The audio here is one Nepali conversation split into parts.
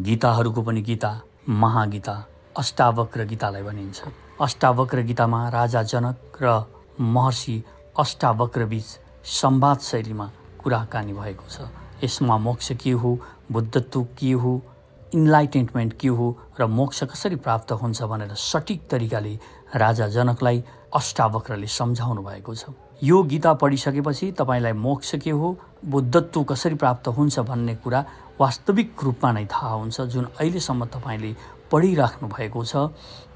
गीताहरूको पनि गीता, महागीता, अष्टावक्र गीतालाई भनिन्छ। अष्टावक्र गीतामा राजा जनक र महर्षि अष्टावक्र बीच संवाद शैलीमा कुराकानी भएको छ। यसमा मोक्ष के हो, बुद्धत्व के हो, इन्लाइटेनमेन्ट के हो र मोक्ष कसरी प्राप्त हुन्छ भनेर सठिक तरिकाले राजा जनकलाई अष्टावक्रले सम्झाउनु भएको छ। यो गीता पढिसकेपछि तपाईलाई मोक्ष के हो, बुद्धत्व कसरी प्राप्त हुन्छ भन्ने कुरा वास्तविक रूपमा नै थाहा हुन्छ। जुन अहिलेसम्म तपाईले पढिराख्नु भएको छ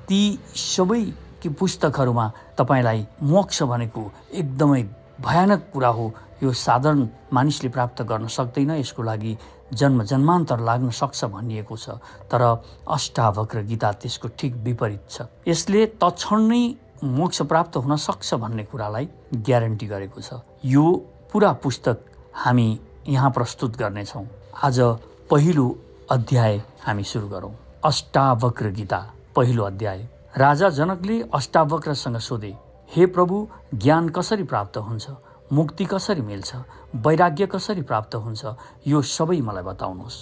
ती सबै ती पुस्तकहरूमा तपाईलाई मोक्ष भनेको एकदमै भयानक कुरा हो, यो साधारण मानिसले प्राप्त गर्न सक्दैन, यसको लागि जन्म जन्मान्तर लाग्न सक्छ भनिएको छ। तर अष्टावक्र गीता त्यसको ठिक विपरीत छ। यसले तत्क्षण नै मोक्ष प्राप्त हुन सक्छ भन्ने कुरालाई ग्यारेन्टी गरेको छ। यो पुरा पुस्तक हामी यहाँ प्रस्तुत गर्नेछौँ। आज पहिलो अध्याय हामी सुरु गरौँ। अष्टावक्र गीता पहिलो अध्याय। राजा जनकले अष्टावक्रसँग सोधे, हे प्रभु, ज्ञान कसरी प्राप्त हुन्छ, मुक्ति कसरी मिल्छ, वैराग्य कसरी प्राप्त हुन्छ, यो सबै मलाई बताउनुहोस्।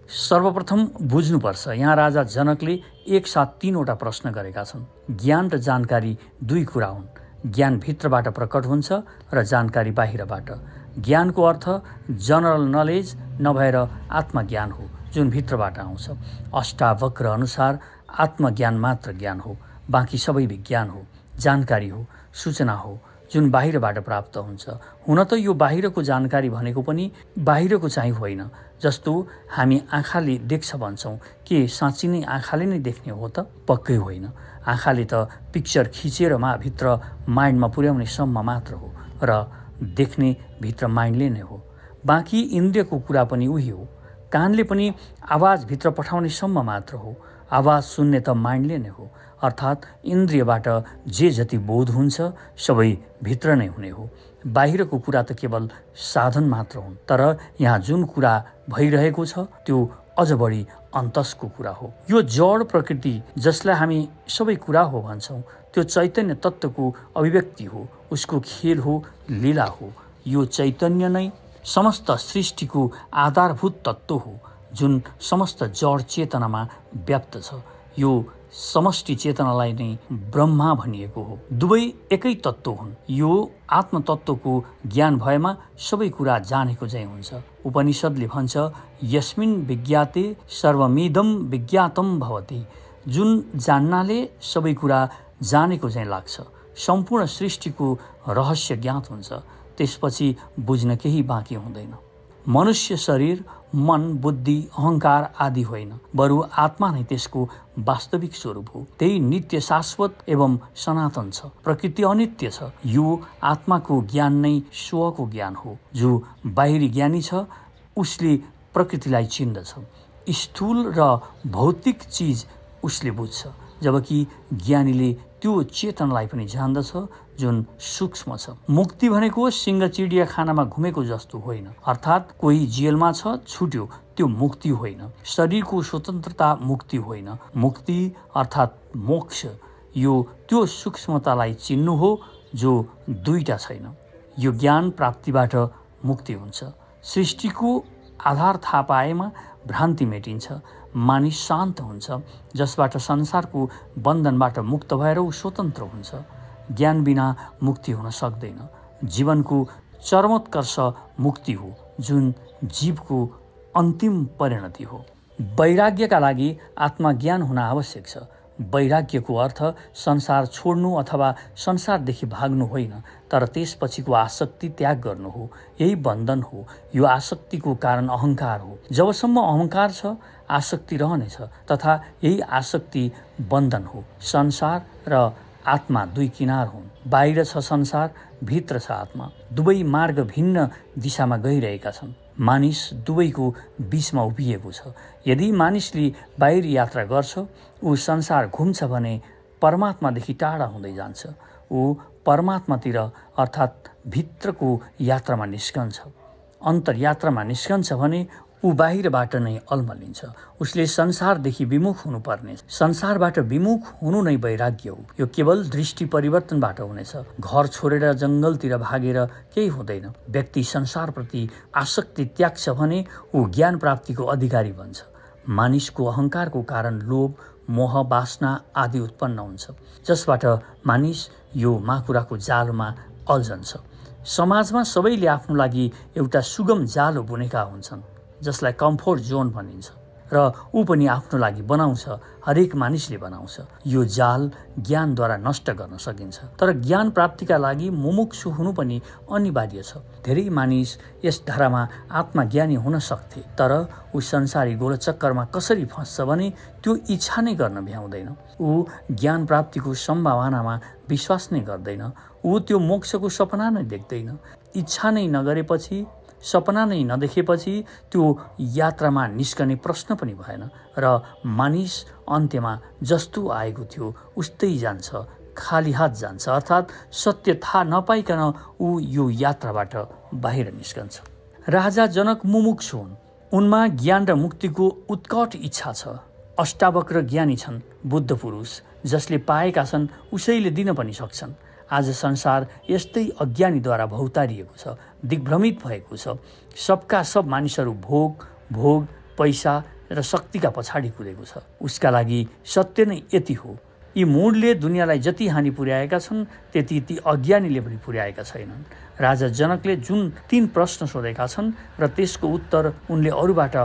सर्वप्रथम बुझ्नुपर्छ, यहाँ राजा जनकले एकसाथ 3वटा प्रश्न गरेका छन्। ज्ञान र जानकारी दुई कुरा हुन्। ज्ञान भित्रबाट प्रकट हुन्छ र जानकारी बाहिरबाट। ज्ञानको अर्थ जनरल नलेज नभएर आत्मज्ञान हो, जुन भित्रबाट आउँछ। अष्टावक्र अनुसार आत्मज्ञान मात्र ज्ञान हो, बाँकी सबै विज्ञान हो, जानकारी हो, सूचना हो, जुन बाहिरबाट प्राप्त हुन्छ। हुन त यो बाहिरको जानकारी भनेको पनि बाहिरको चाहिँ होइन। जस्तो हामी आँखाले देख्छ भन्छौँ, के साँच्ची नै आँखाले नै देख्ने हो त? पक्कै होइन। आँखाले त पिक्चर खिचेर भित्र माइन्डमा पुर्याउने सम्म मात्र हो र देख्ने भित्र माइन्डले नै हो। बाँकी इन्द्रियको कुरा पनि उही हो। कानले पनि आवाज भित्र पठाउने सम्म मात्र हो। आवाज सुन्ने त माइन्डले नै हो। अर्थात् इन्द्रियबाट जे जति बोध हुन्छ सबै भित्र नै हुने हो। बाहिरको कुरा त केवल साधन मात्र हुन्। तर यहाँ जुन कुरा भइरहेको छ त्यो अझ बढी अन्तस्को कुरा हो। यो जड प्रकृति जसलाई हामी सबै कुरा हो भन्छौँ, त्यो चैतन्य तत्त्वको अभिव्यक्ति हो, उसको खेल हो, लीला हो। यो चैतन्य नै समस्त सृष्टिको आधारभूत तत्त्व हो, जुन समस्त जड चेतनामा व्याप्त छ। यो समष्टि चेतनालाई नै ब्रह्मा भनिएको हो। दुवै एकै तत्त्व हुन्। यो आत्मतत्त्वको ज्ञान भएमा सबै कुरा जानेको चाहिँ हुन्छ। उपनिषद्ले भन्छ, यस्मिन् विज्ञाते सर्वमिदं विज्ञातम भवति। जुन जान्नाले सबै कुरा जानेको चाहिँ लाग्छ। सम्पूर्ण सृष्टिको रहस्य ज्ञात हुन्छ। त्यसपछि बुझ्न केही बाँकी हुँदैन। मनुष्य शरीर, मन, बुद्धि, अहङ्कार आदि होइन, बरु आत्मा नै त्यसको वास्तविक स्वरूप हो। त्यही नित्य, शाश्वत एवं सनातन छ। प्रकृति अनित्य छ। यो आत्माको ज्ञान नै स्वको ज्ञान हो। जो बाहिरी ज्ञानी छ उसले प्रकृतिलाई चिन्दछ। स्थूल र भौतिक चिज उसले बुझ्छ, जबकि ज्ञानीले त्यो चेतनलाई पनि जान्दछ जुन सूक्ष्म छ। मुक्ति भनेको सिंह चिडियाखानामा घुमेको जस्तो होइन। अर्थात् कोही जेलमा छ छुट्यो, त्यो मुक्ति होइन। शरीरको स्वतन्त्रता मुक्ति होइन। मुक्ति अर्थात् मोक्ष यो त्यो सूक्ष्मतालाई चिन्नु हो जो दुईटा छैन। यो ज्ञान प्राप्तिबाट मुक्ति हुन्छ। सृष्टिको आधार थाहा पाएमा भ्रान्ति मेटिन्छ। मानिस शान्त हुन्छ, जसबाट संसारको बन्धनबाट मुक्त भएर ऊ स्वतन्त्र हुन्छ। ज्ञान बिना मुक्ति हुन सक्दैन। जीवनको चरमोत्कर्ष मुक्ति हो, जुन जीवको अन्तिम परिणति हो। वैराग्यका लागि आत्मज्ञान हुन आवश्यक छ। वैराग्यको अर्थ संसार छोड्नु अथवा संसारदेखि भाग्नु होइन, तर त्यसपछिको आसक्ति त्याग गर्नु हो। यही बन्धन हो। यो आसक्तिको कारण अहङ्कार हो। जबसम्म अहङ्कार छ आसक्ति रहनेछ, तथा यही आसक्ति बन्धन हो। संसार र आत्मा दुई किनार हुन्। बाहिर छ संसार, भित्र छ आत्मा। दुवै मार्ग भिन्न दिशामा गइरहेका छन्। मानिस दुवैको बीचमा उभिएको छ। यदि मानिसले बाहिर यात्रा गर्छ, ऊ संसार घुम्छ भने परमात्मादेखि टाढा हुँदै जान्छ। ऊ परमात्मातिर अर्थात् भित्रको यात्रामा निस्कन्छ। अन्तर्यात्रामा निस्कन्छ भने ऊ बाहिरबाट नै अल्मलिन्छ। उसले संसारदेखि विमुख हुनुपर्ने। संसारबाट विमुख हुनु नै वैराग्य हो। यो केवल दृष्टि परिवर्तनबाट हुनेछ। घर छोडेर जङ्गलतिर भागेर केही हुँदैन। व्यक्ति संसारप्रति आसक्ति त्याग्छ भने ऊ ज्ञान प्राप्तिको अधिकारी बन्छ। मानिसको अहङ्कारको कारण लोभ, मोह, वासना आदि उत्पन्न हुन्छ, जसबाट मानिस यो माकुराको जालोमा अल्झन्छ। समाजमा सबैले आफ्नो लागि एउटा सुगम जालो बुनेका हुन्छन्, जसलाई कम्फोर्ट जोन भनिन्छ, र ऊ पनि आफ्नो लागि बनाउँछ। हरेक मानिसले बनाउँछ। यो जाल ज्ञानद्वारा नष्ट गर्न सकिन्छ, तर ज्ञान प्राप्तिका लागि मुमुक्षु हुनु पनि अनिवार्य छ। धेरै मानिस यस धारामा आत्मज्ञानी हुन सक्थे, तर ऊ संसारी गोलचक्करमा कसरी फस्छ भने त्यो इच्छा नै गर्न भ्याउँदैन। ऊ ज्ञान प्राप्तिको सम्भावनामा विश्वास नै गर्दैन। ऊ त्यो मोक्षको सपना नै देख्दैन। इच्छा नै नगरेपछि, सपना नै नदेखेपछि त्यो यात्रामा निस्कने प्रश्न पनि भएन, र मानिस अन्त्यमा जस्तो आएको थियो उस्तै जान्छ, खाली हात जान्छ। अर्थात् सत्य थाहा नपाइकन ऊ यो यात्राबाट बाहिर निस्कन्छ। राजा जनक मुमुक्षु हुन्। उनमा ज्ञान र मुक्तिको उत्कट इच्छा छ। अष्टावक्र ज्ञानी छन्, बुद्ध पुरुष, जसले पाएका छन् उसैले दिन पनि सक्छन्। आज संसार यस्तै अज्ञानीद्वारा भौतारिएको छ, दिग्भ्रमित भएको छ। सबका सब मानिसहरू भोग, पैसा र शक्तिका पछाडि कुदेको छ। उसका लागि सत्य नै यति हो, यी मूढले दुनियाँलाई जति हानि पुर्याएका छन् त्यति ती अज्ञानीले पनि पुर्याएका छैनन्। राजा जनकले जुन 3 प्रश्न सोधेका छन् र त्यसको उत्तर उनले अरूबाट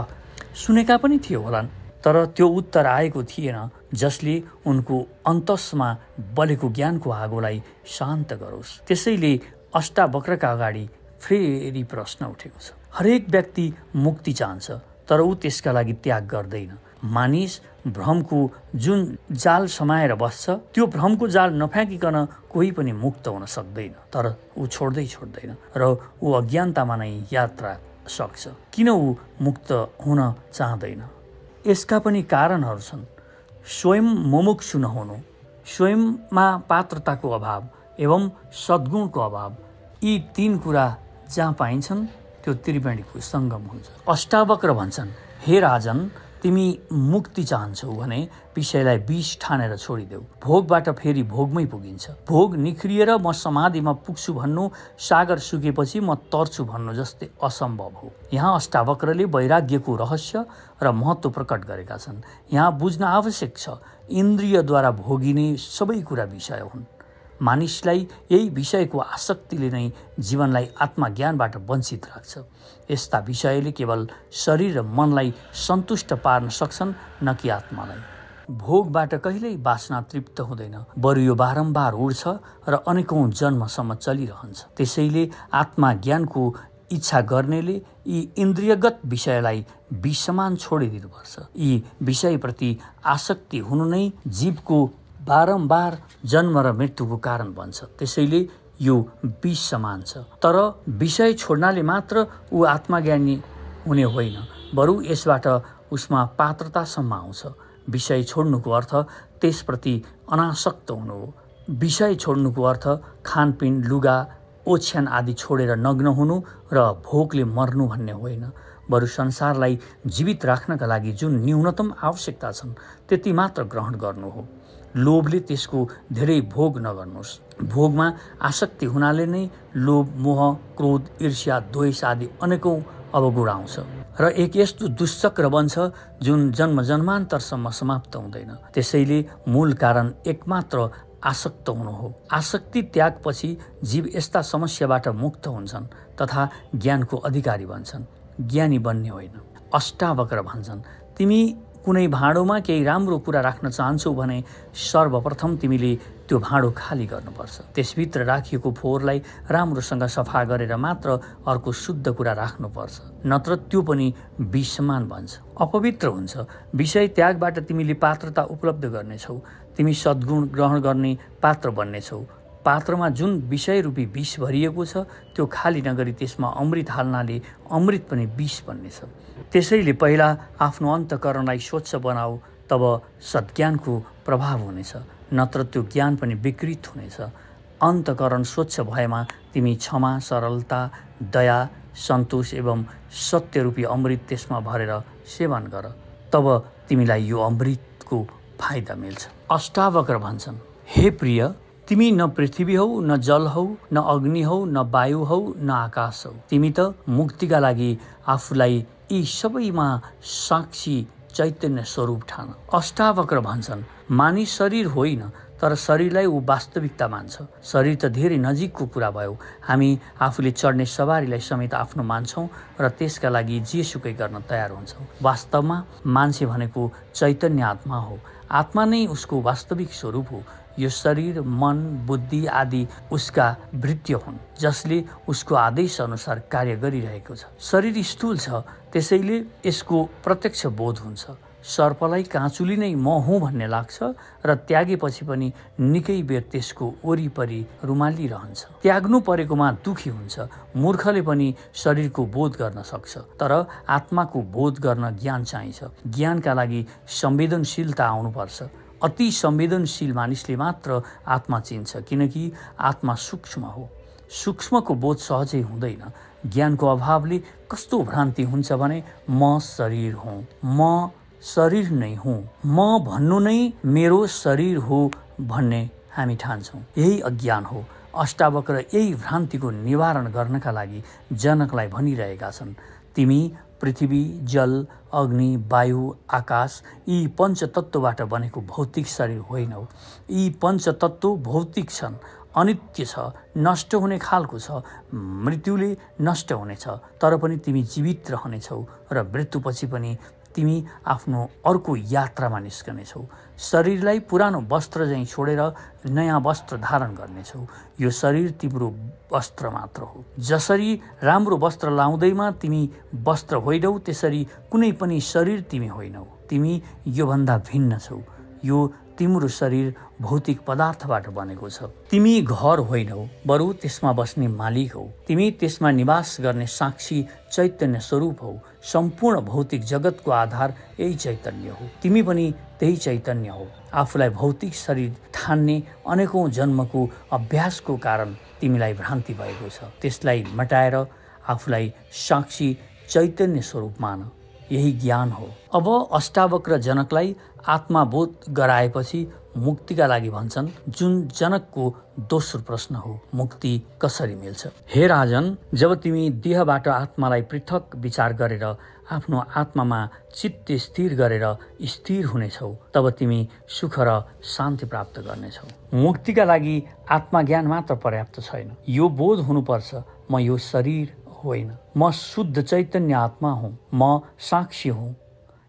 सुनेका पनि थिए होलान्, तर त्यो उत्तर आएको थिएन जसले उनको अन्तसमा बलेको ज्ञानको आगोलाई शान्त गरोस्। त्यसैले अष्टावक्रका अगाडि फेरि प्रश्न उठेको छ। हरेक व्यक्ति मुक्ति चाहन्छ, तर ऊ त्यसका लागि त्याग गर्दैन। मानिस भ्रमको जुन जाल समाएर बस्छ, त्यो भ्रमको जाल नफ्याँकिकन कोही पनि मुक्त हुन सक्दैन, तर ऊ छोड्दैन र ऊ अज्ञानतामा नै यात्रा सक्छ। किन ऊ मुक्त हुन चाहँदैन? यसका पनि कारणहरू छन्। स्वयं मुमुक्षु नहुनु, स्वयंमा पात्रताको अभाव एवं सद्गुणको अभाव, यी 3 कुरा जहाँ पाइन्छन् त्यो त्रिवेणीको सङ्गम हुन्छ। अष्टावक्र भन्छन्, हे राजन, तिमी मुक्ति चाहन्छौ भने विषयलाई विष ठानेर छोडिदेऊ। भोगबाट फेरि भोगमै पुगिन्छ। भोग निख्रिएर म समाधिमा पुग्छु भन्नु सागर सुकेपछि म तर्छु भन्नु जस्तै असम्भव हो। यहाँ अष्टावक्रले वैराग्यको रहस्य र महत्त्व प्रकट गरेका छन्। यहाँ बुझ्न आवश्यक छ, इन्द्रियद्वारा भोगिने सबै कुरा विषय हुन्। मानिसलाई यही विषयको आसक्तिले नै जीवनलाई आत्मज्ञानबाट वञ्चित राख्छ। यस्ता विषयले केवल शरीर र मनलाई सन्तुष्ट पार्न सक्छन्, न कि आत्मालाई। भोगबाट कहिल्यै वासना तृप्त हुँदैन, बरु यो बारम्बार उड्छ र अनेकौं जन्मसम्म चलिरहन्छ। त्यसैले आत्मज्ञानको इच्छा गर्नेले यी इन्द्रियगत विषयलाई विषमान छोडिदिनुपर्छ। यी विषयप्रति आसक्ति हुनु नै जीवको बारम्बार जन्म र मृत्युको कारण बन्छ। त्यसैले यो विष समान छ। तर विषय छोड्नाले मात्र ऊ आत्मज्ञानी हुने होइन, बरु यसबाट उसमा पात्रतासम्म आउँछ। विषय छोड्नुको अर्थ त्यसप्रति अनासक्त हुनु हो। विषय छोड्नुको अर्थ खानपिन, लुगा, ओछ्यान आदि छोडेर नग्न हुनु र भोकले मर्नु भन्ने होइन, बरु संसारलाई जीवित राख्नका लागि जुन न्यूनतम आवश्यकता छन् त्यति मात्र ग्रहण गर्नु हो। लोभले त्यसको धेरै भोग नगर्नुहोस्। भोगमा आसक्ति हुनाले नै लोभ, मोह, क्रोध, ईर्ष्या, द्वेष आदि अनेकौं अवगुण आउँछ र एक यस्तो दुश्चक्र बन्छ जुन जन्म जन्मान्तरसम्म समाप्त हुँदैन। त्यसैले मूल कारण एकमात्र आसक्त हुनु हो। आसक्ति त्यागपछि जीव यस्ता समस्याबाट मुक्त हुन्छन् तथा ज्ञानको अधिकारी बन्छन्, ज्ञानी बन्ने होइन। अष्टावक्र भन्छन्, तिमी कुनै भाँडोमा केही राम्रो कुरा राख्न चाहन्छौ भने सर्वप्रथम तिमीले त्यो भाँडो खाली गर्नुपर्छ। त्यसभित्र राखिएको फोहोरलाई राम्रोसँग सफा गरेर मात्र अर्को शुद्ध कुरा राख्नुपर्छ, नत्र त्यो पनि विषमान बन्छ, अपवित्र हुन्छ। विषय त्यागबाट तिमीले पात्रता उपलब्ध गर्नेछौ। तिमी सद्गुण ग्रहण गर्ने पात्र बन्नेछौ। पात्रमा जुन विषय रूपी विष भरिएको छ त्यो खाली नगरी त्यसमा अमृत हाल्नाले अमृत पनि विष बन्नेछ। त्यसैले पहिला आफ्नो अन्तःकरणलाई स्वच्छ बनाऊ, तब सद्ज्ञानको प्रभाव हुनेछ, नत्र त्यो ज्ञान पनि विकृत हुनेछ। अन्तःकरण स्वच्छ भएमा तिमी क्षमा, सरलता, दया, सन्तोष एवं सत्यरूपी अमृत त्यसमा भरेर सेवन गर, तब तिमीलाई यो अमृतको फाइदा मिल्छ। अष्टावक्र भन्छन्, हे प्रिय, तिमी न पृथ्वी हौ, न जल हौ, न अग्नि हौ, न वायु हौ, न आकाश हौ। तिमी त मुक्तिका लागि आफूलाई यी सबैमा साक्षी चैतन्य स्वरूप ठान। अष्टावक्र भन्छन् मानिस शरीर होइन तर शरीरलाई ऊ वास्तविकता मान्छ। शरीर त धेरै नजिकको कुरा भयो। हामी आफूले चढ्ने सवारीलाई समेत आफ्नो मान्छौँ र त्यसका लागि जेसुकै गर्न तयार हुन्छौँ। वास्तवमा मान्छे भनेको चैतन्य आत्मा हो। आत्मा नै उसको वास्तविक स्वरूप हो। यो शरीर, मन, बुद्धि आदि उसका वृत्ति हुन् जसले उसको आदेश अनुसार कार्य गरिरहेको छ। शरीर स्थूल छ, त्यसैले यसको प्रत्यक्ष बोध हुन्छ। सर्पलाई काँचुली नै म हुँ भन्ने लाग्छ र त्यागेपछि पनि निकै बेर त्यसको वरिपरि रुमाली रहन्छ। त्याग्नु परेकोमा दुखी हुन्छ। मूर्खले पनि शरीरको बोध गर्न सक्छ, तर आत्माको बोध गर्न ज्ञान चाहिन्छ। ज्ञानका लागि संवेदनशीलता आउनुपर्छ। अति संवेदनशील मानिसले मात्र आत्मा चिन्छ, किनकि आत्मा सूक्ष्म हो। सूक्ष्मको बोध सहजै हुँदैन। ज्ञानको अभावले कस्तो भ्रान्ति हुन्छ भने म शरीर हुँ, म शरीर नै हुँ, म भन्नु नै मेरो शरीर हो भन्ने हामी ठान्छौँ। यही अज्ञान हो। अष्टावक्र यही भ्रान्तिको निवारण गर्नका लागि जनकलाई भनिरहेका छन्, तिमी पृथ्वी, जल, अग्नि, वायु, आकाश यी पञ्चतत्त्वबाट बनेको भौतिक शरीर होइनौ। यी पञ्चतत्त्व भौतिक छन्, अनित्य छ, नष्ट हुने खालको छ। मृत्युले नष्ट हुनेछ, तर पनि तिमी जीवित रहनेछौ र मृत्युपछि पनि तिमी आफ्नो अर्को यात्रामा निस्कनेछौ। शरीरलाई पुरानो वस्त्र झैँ छोडेर नयाँ वस्त्र धारण गर्नेछौ। यो शरीर तिम्रो वस्त्र मात्र हो। जसरी राम्रो वस्त्र लाउँदैमा तिमी वस्त्र होइनौ, त्यसरी कुनै पनि शरीर तिमी होइनौ। तिमी योभन्दा भिन्न छौ। यो तिम्रो शरीर भौतिक पदार्थबाट बनेको छ। तिमी घर होइनौ, बरु त्यसमा बस्ने मालिक हौ। तिमी त्यसमा निवास गर्ने साक्षी चैतन्य स्वरूप हौ। सम्पूर्ण भौतिक जगतको आधार यही चैतन्य हो। तिमी पनि त्यही चैतन्य हो। आफूलाई भौतिक शरीर ठान्ने अनेकौं जन्मको अभ्यासको कारण तिमीलाई भ्रान्ति भएको छ। त्यसलाई मेटाएर आफूलाई साक्षी चैतन्य स्वरूप मान। यही ज्ञान हो। अब अष्टावक्र जनकलाई आत्माबोध गराएपछि मुक्तिका लागि भन्छन्, जुन जनकको दोस्रो प्रश्न हो, मुक्ति कसरी मिल्छ? हे राजन, जब तिमी देहबाट आत्मालाई पृथक विचार गरेर आफ्नो आत्मामा चित्त स्थिर गरेर स्थिर हुनेछौ, तब तिमी सुख र शान्ति प्राप्त गर्नेछौ। मुक्तिका लागि आत्मज्ञान मात्र पर्याप्त छैन। यो बोध हुनुपर्छ, म यो शरीर होइन, म शुद्ध चैतन्य आत्मा हुँ, म साक्षी हुँ।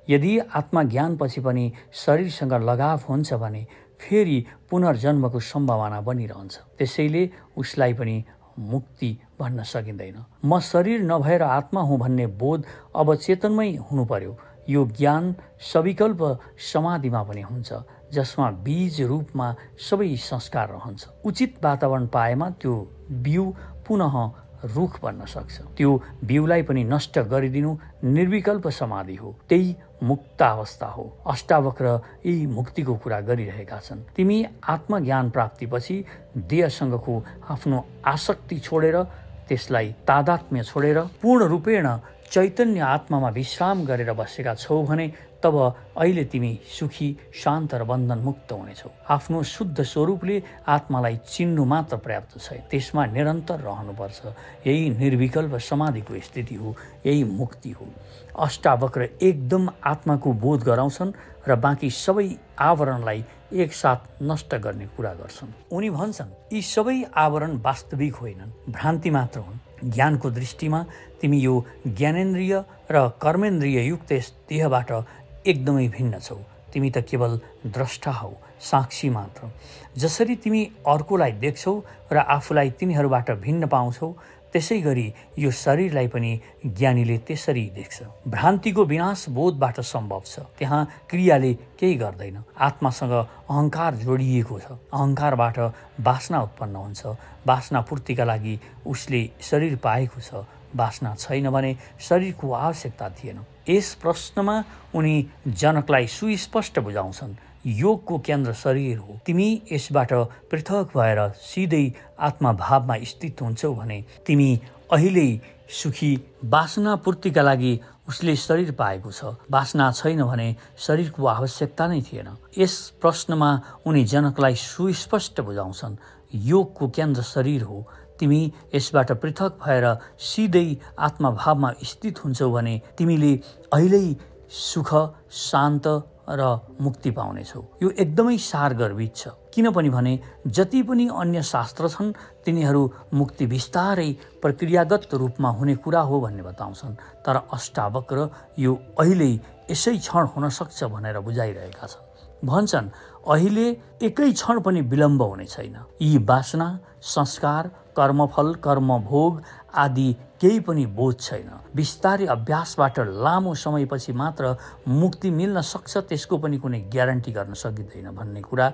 यदि आत्मज्ञानपछि पनि शरीरसँग लगाव हुन्छ भने फेरि पुनर्जन्मको सम्भावना बनिरहन्छ। त्यसैले उसलाई पनि मुक्ति भन्न सकिँदैन। म शरीर नभएर आत्मा हुँ भन्ने बोध अब चेतनमै हुनु पर्यो। यो ज्ञान सविकल्प समाधिमा पनि हुन्छ, जसमा बीज रूपमा सबै संस्कार रहन्छ। उचित वातावरण पाएमा त्यो बिउ पुनः रुख बन्न सक्छ। त्यो बिउलाई पनि नष्ट गरिदिनु निर्विकल्प समाधि हो। त्यही मुक्त अवस्था हो। अष्टावक्र यही मुक्तिको कुरा गरिरहेका छन्। तिमी आत्मज्ञान प्राप्तिपछि देहसँगको आफ्नो आसक्ति छोडेर, त्यसलाई तादात्म्य छोडेर पूर्ण रूपेण चैतन्य आत्मामा विश्राम गरेर बसेका छौ भने तब अहिले तिमी सुखी, शान्त र बन्धन मुक्त हुनेछौ। आफ्नो शुद्ध स्वरूपले आत्मालाई चिन्नु मात्र पर्याप्त छैन, त्यसमा निरन्तर रहनुपर्छ। यही निर्विकल्प समाधिको स्थिति हो, यही मुक्ति हो। अष्टावक्र एकदम आत्माको बोध गराउँछन् र बाँकी सबै आवरणलाई एकसाथ नष्ट गर्ने कुरा गर्छन्। उनी भन्छन्, यी सबै आवरण वास्तविक होइनन्, भ्रान्ति मात्र हुन्। ज्ञानको दृष्टिमा तिमी यो ज्ञानेन्द्रिय र कर्मेन्द्रिय युक्त यस देहबाट एकदमै भिन्न छौ। तिमी त केवल द्रष्टा हौ, साक्षी मात्र। जसरी तिमी अर्कोलाई देख्छौ र आफूलाई तिनीहरूबाट भिन्न पाउँछौ, त्यसै गरी यो शरीरलाई पनि ज्ञानीले त्यसरी देख्छ। भ्रान्तिको विनाश बोधबाट सम्भव छ। त्यहाँ क्रियाले केही गर्दैन। आत्मासँग अहङ्कार जोडिएको छ। अहङ्कारबाट वासना उत्पन्न हुन्छ। वासना पूर्तिका लागि उसले शरीर पाएको छ। वासना छैन भने शरीरको आवश्यकता थिएन। यस प्रश्नमा उनी जनकलाई सुस्पष्ट बुझाउँछन्, योगको केन्द्र शरीर हो। तिमी यसबाट पृथक भएर सिधै आत्माभावमा स्थित हुन्छौ भने तिमी अहिले सुखी। वासना पूर्तिका लागि उसले शरीर पाएको छ। वासना छैन भने शरीरको आवश्यकता नै थिएन। यस प्रश्नमा उनी जनकलाई सुस्पष्ट बुझाउँछन्, योगको केन्द्र शरीर हो। तिमी यसबाट पृथक भएर सिधै आत्माभावमा स्थित हुन्छौ भने तिमीले अहिले सुख, शान्त र मुक्ति पाउनेछौ। यो एकदमै सारगर्भित छ। किनभने भने जति पनि अन्य शास्त्र छन् तिनीहरू मुक्ति बिस्तारै प्रक्रियागत रूपमा हुने कुरा हो भन्ने बताउँछन्, तर अष्टावक्र यो अहिले यसै क्षण हुन सक्छ भनेर बुझाइरहेका छन्। भन्छन् अहिले एकै क्षण पनि विलम्ब हुने छैन। यी वासना, संस्कार, कर्मफल, कर्मभोग आदि केही पनि बोध छैन। बिस्तारै अभ्यासबाट लामो समयपछि मात्र मुक्ति मिल्न सक्छ, त्यसको पनि कुनै ग्यारेन्टी गर्न सकिँदैन भन्ने कुरा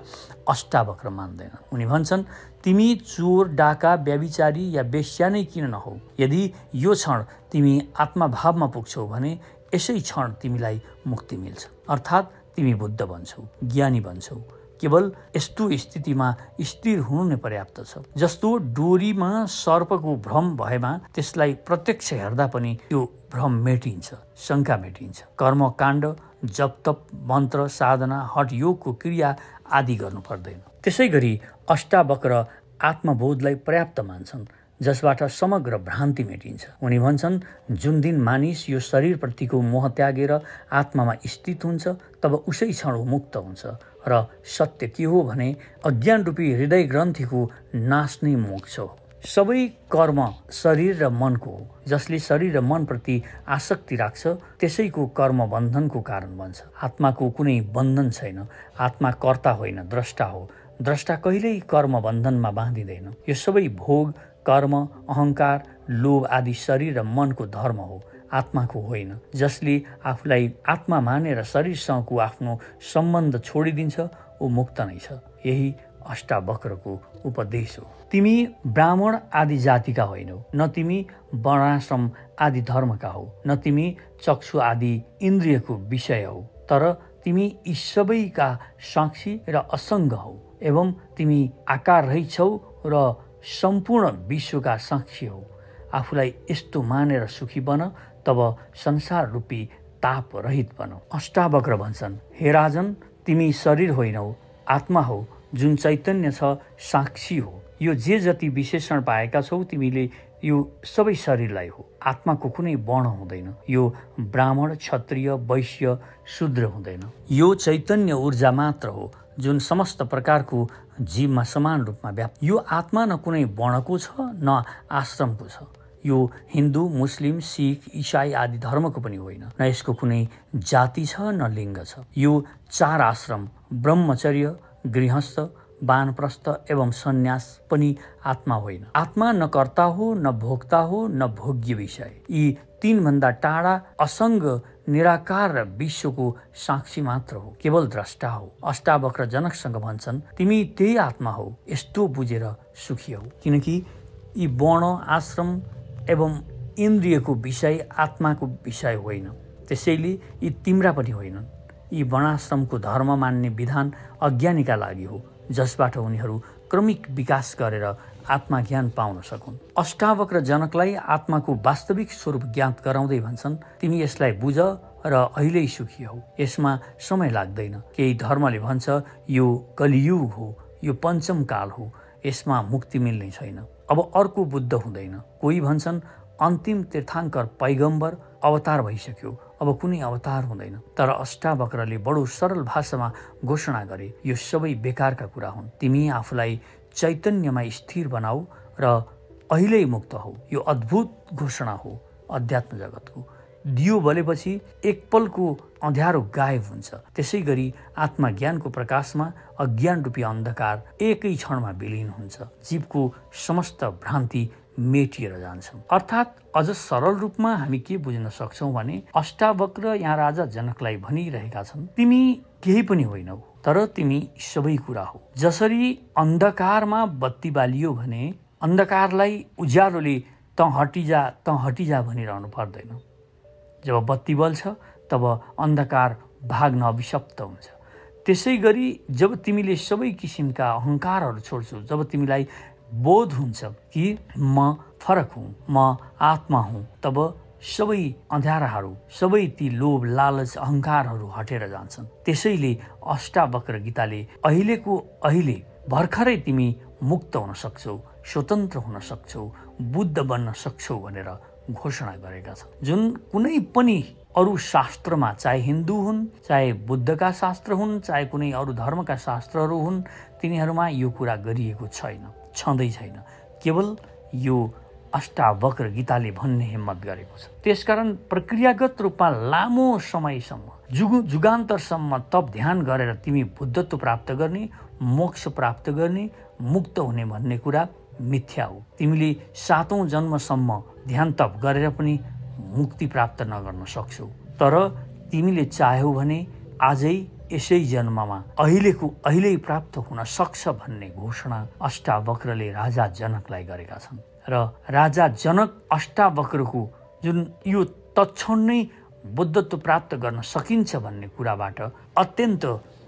अष्टावक्र मान्दैनन्। उनी भन्छन् तिमी चोर, डाका, व्यभिचारी या वेश्या नै किन नहौ, यदि यो क्षण तिमी आत्मभावमा पुग्छौ भने यसै क्षण तिमीलाई मुक्ति मिल्छ, अर्थात् तिमी बुद्ध बन्छौ, ज्ञानी बन्छौ। केवल यस्तो स्थितिमा स्थिर हुनु नै पर्याप्त छ। जस्तो डोरीमा सर्पको भ्रम भएमा त्यसलाई प्रत्यक्ष हेर्दा पनि त्यो भ्रम मेटिन्छ, शङ्का मेटिन्छ। कर्मकाण्ड, जप तप, मन्त्र, साधना, हठ योगको क्रिया आदि गर्नु पर्दैन। त्यसै गरी अष्टावक्र आत्मबोधलाई पर्याप्त मान्छन्, जसबाट समग्र भ्रान्ति मेटिन्छ। उनी भन्छन् जुन दिन मानिस यो शरीरप्रतिको मोह त्यागेर आत्मामा स्थित हुन्छ तब उसै क्षण मुक्त हुन्छ र सत्य के हो भने अज्ञान रूपी हृदय ग्रन्थीको नाश नै मोक्ष हो। सबै कर्म शरीर र मनको हो। जसले शरीर र मनप्रति आसक्ति राख्छ त्यसैको कर्म बन्धनको कारण बन्छ। आत्माको कुनै बन्धन छैन। आत्मा कर्ता होइन, द्रष्टा हो। द्रष्टा कहिल्यै कर्म बन्धनमा बाँधिँदैन। यो सबै भोग, कर्म, अहङ्कार, लोभ आदि शरीर र मनको धर्म हो, आत्माको होइन। जसले आफूलाई आत्मा मानेर शरीरसँगको आफ्नो सम्बन्ध छोडिदिन्छ ऊ मुक्त नै छ। यही अष्टावक्रको उपदेश हो। तिमी ब्राह्मण आदि जातिका होइनौ, न तिमी वर्णाश्रम आदि धर्मका हौ, न तिमी चक्षु आदि इन्द्रियको विषय हौ, तर तिमी यी सबैका साक्षी र असङ्ग हौ। एवं तिमी आकार रहित छौ र सम्पूर्ण विश्वका साक्षी हौ। आफूलाई यस्तो मानेर सुखी बन, तब संसार रूपी ताप रहित बन। अष्टावक्र भन्छन् हे राजन, तिमी शरीर होइनौ, आत्मा हौ, जुन चैतन्य छ, साक्षी हो। यो जे जति विशेषण पाएका छौ तिमीले यो सबै शरीरलाई हो। आत्माको कुनै वर्ण हुँदैन। यो ब्राह्मण, क्षत्रिय, वैश्य, शूद्र हुँदैन। यो चैतन्य ऊर्जा मात्र हो जुन समस्त प्रकारको जीवमा समान रूपमा व्याप्त। यो आत्मा न कुनै वर्णको छ न आश्रमको छ। यो हिन्दू, मुस्लिम, सिख, इसाई आदि धर्मको पनि होइन, न यसको कुनै जाति छ न लिङ्ग छ। यो 4 आश्रम ब्रह्मचर्य, गृहस्थ, वानप्रस्थ एवं सन्यास पनि आत्मा होइन। आत्मा न कर्ता हो, न भोक्ता हो, न भोग्य विषय। यी 3 भन्दा टाढा असङ्ग निराकार र विश्वको साक्षी मात्र हो, केवल द्रष्टा हो। अष्टावक्र जनकसँग भन्छन् तिमी त्यही आत्मा हौ, यस्तो बुझेर सुखी हौ। किनकि यी वर्ण, आश्रम एवं इन्द्रियको विषय आत्माको विषय होइन, त्यसैले यी तिम्रा पनि होइनन्। यी वर्णाश्रमको धर्म मान्ने विधान अज्ञानीका लागि हो, जसबाट उनीहरू क्रमिक विकास गरेर आत्मज्ञान पाउन सकुन्। अष्टावक्र जनकलाई आत्माको वास्तविक स्वरूप ज्ञात गराउँदै भन्छन् तिमी यसलाई बुझ र अहिले सुखी हौ। यसमा समय लाग्दैन। केही धर्मले भन्छ यो कलियुग हो, यो पञ्चम काल हो, यसमा मुक्ति मिल्ने छैन, अब अर्को बुद्ध हुँदैन। कोही भन्छन् अन्तिम तीर्थाङ्कर पैगम्बर अवतार भइसक्यो, अब कुनै अवतार हुँदैन। तर अष्टावक्रले बडो सरल भाषामा घोषणा गरे यो सबै बेकारका कुरा हुन्। तिमी आफूलाई चैतन्यमा स्थिर बनाऊ र अहिले मुक्त हौ। यो अद्भुत घोषणा हो अध्यात्म जगतको। दियो बलेपछि एक पलको अँध्यारो गायब हुन्छ, त्यसै गरी आत्मज्ञानको प्रकाशमा अज्ञान रूपी अन्धकार एकै क्षणमा विलीन हुन्छ। जीवको समस्त भ्रान्ति मेटिएर जान्छन्। अर्थात् अझ सरल रूपमा हामी के बुझ्न सक्छौँ भने अष्टावक्र यहाँ राजा जनकलाई भनिरहेका छन् तिमी केही पनि होइनौ, तर तिमी सबै कुरा हो। जसरी अन्धकारमा बत्ती बालियो भने अन्धकारलाई उज्यालोले त हटिजा भनिरहनु पर्दैन। जब बत्ती बल्छ तब अन्धकार भाग्न अभिशप्त हुन्छ। त्यसै गरी जब तिमीले सबै किसिमका अहङ्कारहरू छोड्छौ, जब तिमीलाई बोध हुन्छ कि म फरक हुँ, म आत्मा हुँ, तब सबै अँध्याराहरू, सबै ती लोभ, लालच, अहङ्कारहरू हटेर जान्छन्। त्यसैले अष्टावक्र गीताले अहिलेको अहिले भर्खरै तिमी मुक्त हुन सक्छौ, स्वतन्त्र हुन सक्छौ, बुद्ध बन्न सक्छौ भनेर घोषणा गरेका छन्। जुन कुनै पनि अरू शास्त्रमा, चाहे हिन्दू हुन्, चाहे बुद्धका शास्त्र हुन्, चाहे कुनै अरू धर्मका शास्त्रहरू हुन्, तिनीहरूमा यो कुरा गरिएको छैन, छँदै छैन। केवल यो अष्टावक्र गीताले भन्ने हिम्मत गरेको छ। त्यसकारण प्रक्रियागत रूपमा लामो समयसम्म, जुगान्तरसम्म तप ध्यान गरेर तिमी बुद्धत्व प्राप्त गर्ने, मोक्ष प्राप्त गर्ने, मुक्त हुने भन्ने कुरा मिथ्या हो। तिमीले 7औं जन्मसम्म ध्यान तप गरेर पनि मुक्ति प्राप्त नगर्न सक्छौ। तर तिमीले चाह्यौ भने आजै यसै जन्ममा अहिले प्राप्त हुन सक्छ भन्ने घोषणा अष्टावक्रले राजा जनकलाई गरेका छन्। र राजा जनक अष्टावक्रको जुन यो तत्क्षण नै बुद्धत्व प्राप्त गर्न सकिन्छ भन्ने कुराबाट अत्यन्त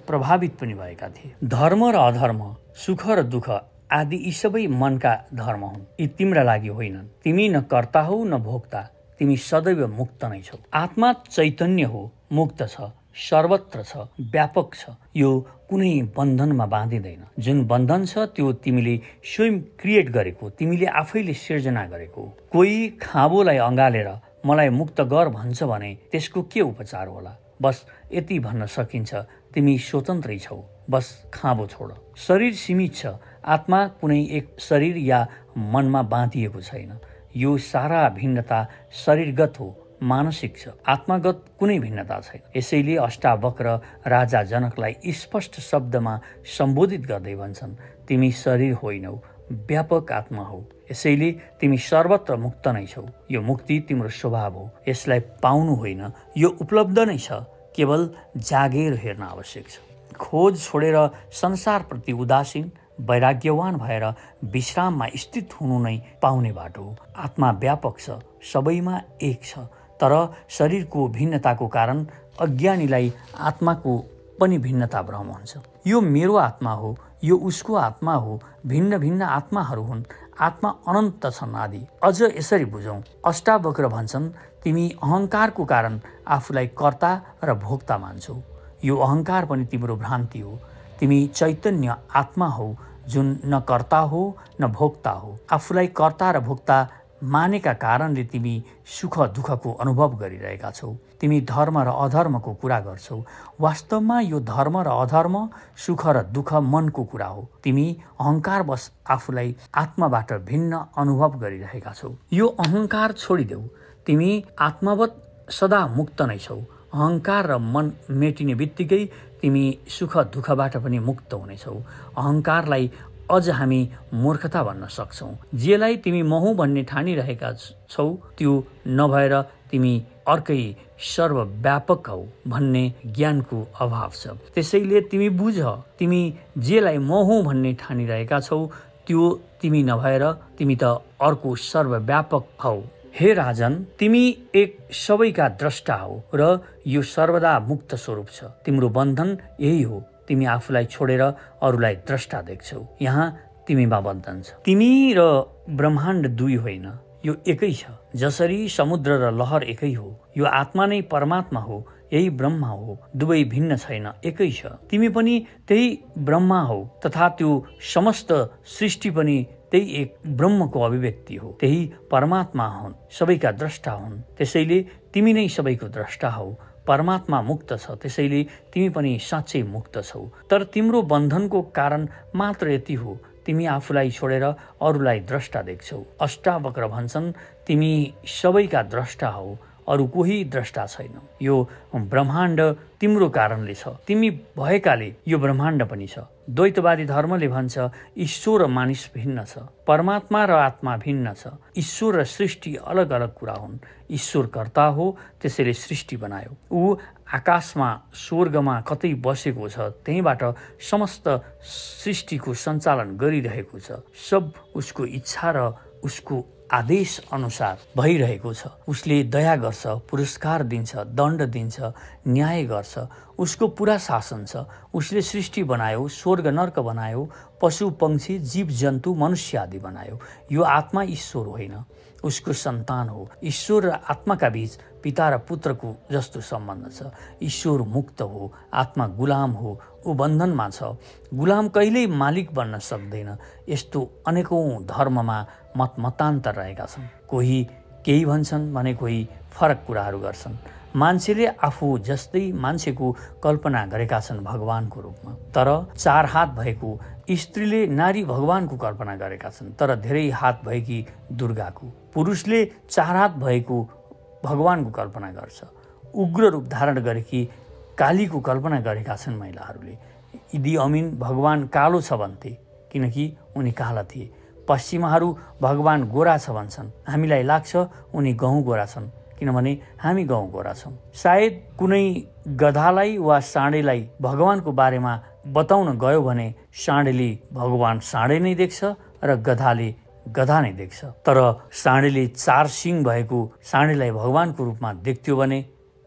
प्रभावित पनि भएका थिए। धर्म र अधर्म, सुख र दुःख आदि यी सबै मनका धर्म हुन्, यी तिम्रा लागि होइनन्। तिमी न कर्ता हौ न भोक्ता, तिमी सदैव मुक्त नै छौ। आत्मा चैतन्य हो, मुक्त छ, सर्वत्र छ, व्यापक छ। यो कुनै बन्धनमा बाँधिँदैन। जुन बन्धन छ त्यो तिमीले स्वयं क्रिएट गरेको, तिमीले आफैले सिर्जना गरेको। कोही खाँबोलाई अँगालेर मलाई मुक्त गर भन्छ भने त्यसको के उपचार होला? बस यति भन्न सकिन्छ, तिमी स्वतन्त्रै छौ, बस खाँबो छोड। शरीर सीमित छ, आत्मा कुनै एक शरीर या मनमा बाँधिएको छैन। यो सारा भिन्नता शरीरगत हो, मानसिक छ, आत्मागत कुनै भिन्नता छैन। यसैले अष्टावक्र राजा जनकलाई स्पष्ट शब्दमा सम्बोधित गर्दै भन्छन्, तिमी शरीर होइनौ, व्यापक आत्मा हो। यसैले तिमी सर्वत्र मुक्त नै छौ। यो मुक्ति तिम्रो स्वभाव हो, यसलाई पाउनु होइन, यो उपलब्ध नै छ, केवल जागेर हेर्न आवश्यक छ। खोज छोडेर संसारप्रति उदासीन, वैराग्यवान भएर विश्राममा स्थित हुनु नै पाउने बाटो हो। आत्मा व्यापक छ, सबैमा एक छ, तर शरीरको भिन्नताको कारण अज्ञानीलाई आत्माको पनि भिन्नता भ्रम हुन्छ। यो मेरो आत्मा हो, यो उसको आत्मा हो, भिन्न भिन्न आत्माहरू हुन्, आत्मा अनन्त छन् आदि। अझ यसरी बुझौँ, अष्टावक्र भन्छन्, तिमी अहङ्कारको कारण आफूलाई कर्ता र भोक्ता मान्छौ। यो अहङ्कार पनि तिम्रो भ्रान्ति हो। तिमी चैतन्य आत्मा हो, जुन न कर्ता हो न भोक्ता हो। आफूलाई कर्ता र भोक्ता मानेका कारणले तिमी सुख दुःखको अनुभव गरिरहेका छौ। तिमी धर्म र अधर्मको कुरा गर्छौ। वास्तवमा यो धर्म र अधर्म, सुख र दुःख मनको कुरा हो। तिमी अहङ्कारवश आफूलाई आत्माबाट भिन्न अनुभव गरिरहेका छौ। यो अहङ्कार छोडिदेऊ, तिमी आत्मावत सदा मुक्त नै छौ। अहङ्कार र मन मेटिने बित्तिकै तिमी सुख दुःखबाट पनि मुक्त हुनेछौ। अहङ्कारलाई अझ हामी मूर्खता भन्न सक्छौँ। जेलाई तिमी म हुँ भन्ने ठानिरहेका छौ त्यो नभएर तिमी अर्कै सर्वव्यापक हौ भन्ने ज्ञानको अभाव छ। त्यसैले तिमी बुझ, तिमी जेलाई म हुँ भन्ने ठानिरहेका छौ त्यो तिमी नभएर तिमी त अर्को सर्वव्यापक हौ। हे राजन, तिमी एक सबैका द्रष्टा हौ र यो सर्वदा मुक्त स्वरूप छ। तिम्रो बन्धन यही हो, तिमी आफूलाई छोडेर अरूलाई द्रष्टा देख्छौ। यहाँ तिमीमा बन्धन छ। तिमी र ब्रह्माण्ड दुई होइन, यो एकै छ। जसरी समुद्र र लहर एकै हो, यो आत्मा नै परमात्मा हो, यही ब्रह्मा हो। दुवै भिन्न छैन, एकै छ। तिमी पनि त्यही ब्रह्मा हौ तथा त्यो समस्त सृष्टि पनि त्यही एक ब्रह्मको अभिव्यक्ति हो। त्यही परमात्मा हुन्, सबैका द्रष्टा हुन्। त्यसैले तिमी नै सबैको द्रष्टा हौ। परमात्मा मुक्त छ, त्यसैले तिमी पनि साँच्चै मुक्त छौ। तर तिम्रो बन्धनको कारण मात्र यति हो, तिमी आफूलाई छोडेर अरूलाई द्रष्टा देख्छौ। अष्टावक्र भन्छन्, तिमी सबैका द्रष्टा हौ, अरू कोही द्रष्टा छैन। यो ब्रह्माण्ड तिम्रो कारणले छ, तिमी भएकाले यो ब्रह्माण्ड पनि छ। द्वैतवादी धर्मले भन्छ ईश्वर र मानिस भिन्न छ, परमात्मा र आत्मा भिन्न छ। ईश्वर र सृष्टि अलग अलग कुरा हुन्। ईश्वर कर्ता हो, त्यसैले सृष्टि बनायो। ऊ आकाशमा स्वर्गमा कतै बसेको छ, त्यहीँबाट समस्त सृष्टिको सञ्चालन गरिरहेको छ। सब उसको इच्छा र उसको आदेश अनुसार भइरहेको छ। उसले दया गर्छ, पुरस्कार दिन्छ, दण्ड दिन्छ, न्याय गर्छ। उसको पुरा शासन छ। उसले सृष्टि बनायो, स्वर्ग नर्क बनायो, पशु पक्षी जीव जन्तु मनुष्य आदि बनायो। यो आत्मा ईश्वर होइन, उसको सन्तान हो। ईश्वर र आत्माका बीच पिता र पुत्रको जस्तो सम्बन्ध छ। ईश्वर मुक्त हो, आत्मा गुलाम हो, ऊ बन्धनमा छ। गुलाम कहिल्यै मालिक बन्न सक्दैन। यस्तो अनेकौं धर्ममा मतान्तर रहेका छन्। कोही केही भन्छन् भने कोही फरक कुराहरू गर्छन्। मान्छेले आफू जस्तै मान्छेको कल्पना गरेका छन् भगवानको रूपमा। तर 4 हात भएको स्त्रीले नारी भगवानको कल्पना गरेका छन्, तर धेरै हात भएकी दुर्गाको। पुरुषले 4 हात भएको भगवानको कल्पना गर्छ। उग्र रूप धारण गरेकी कालीको कल्पना गरेका छन् महिलाहरूले। इदी अमिन भगवान कालो छ भन्थे, किनकि उनी काला थिए। पश्चिमाहरू भगवान गोरा छ भन्छन्। हामीलाई लाग्छ उनी गहुँ गोरा छन्, किनभने हामी गहुँ गोरा छौँ। सायद कुनै गधालाई वा साँडेलाई भगवानको बारेमा बताउन गयो भने साँडेले भगवान साँडे नै देख्छ र गधाले गधा नै देख्छ। तर साँडेले 4 सिङ भएको साँडेलाई भगवानको रूपमा देख्थ्यो भने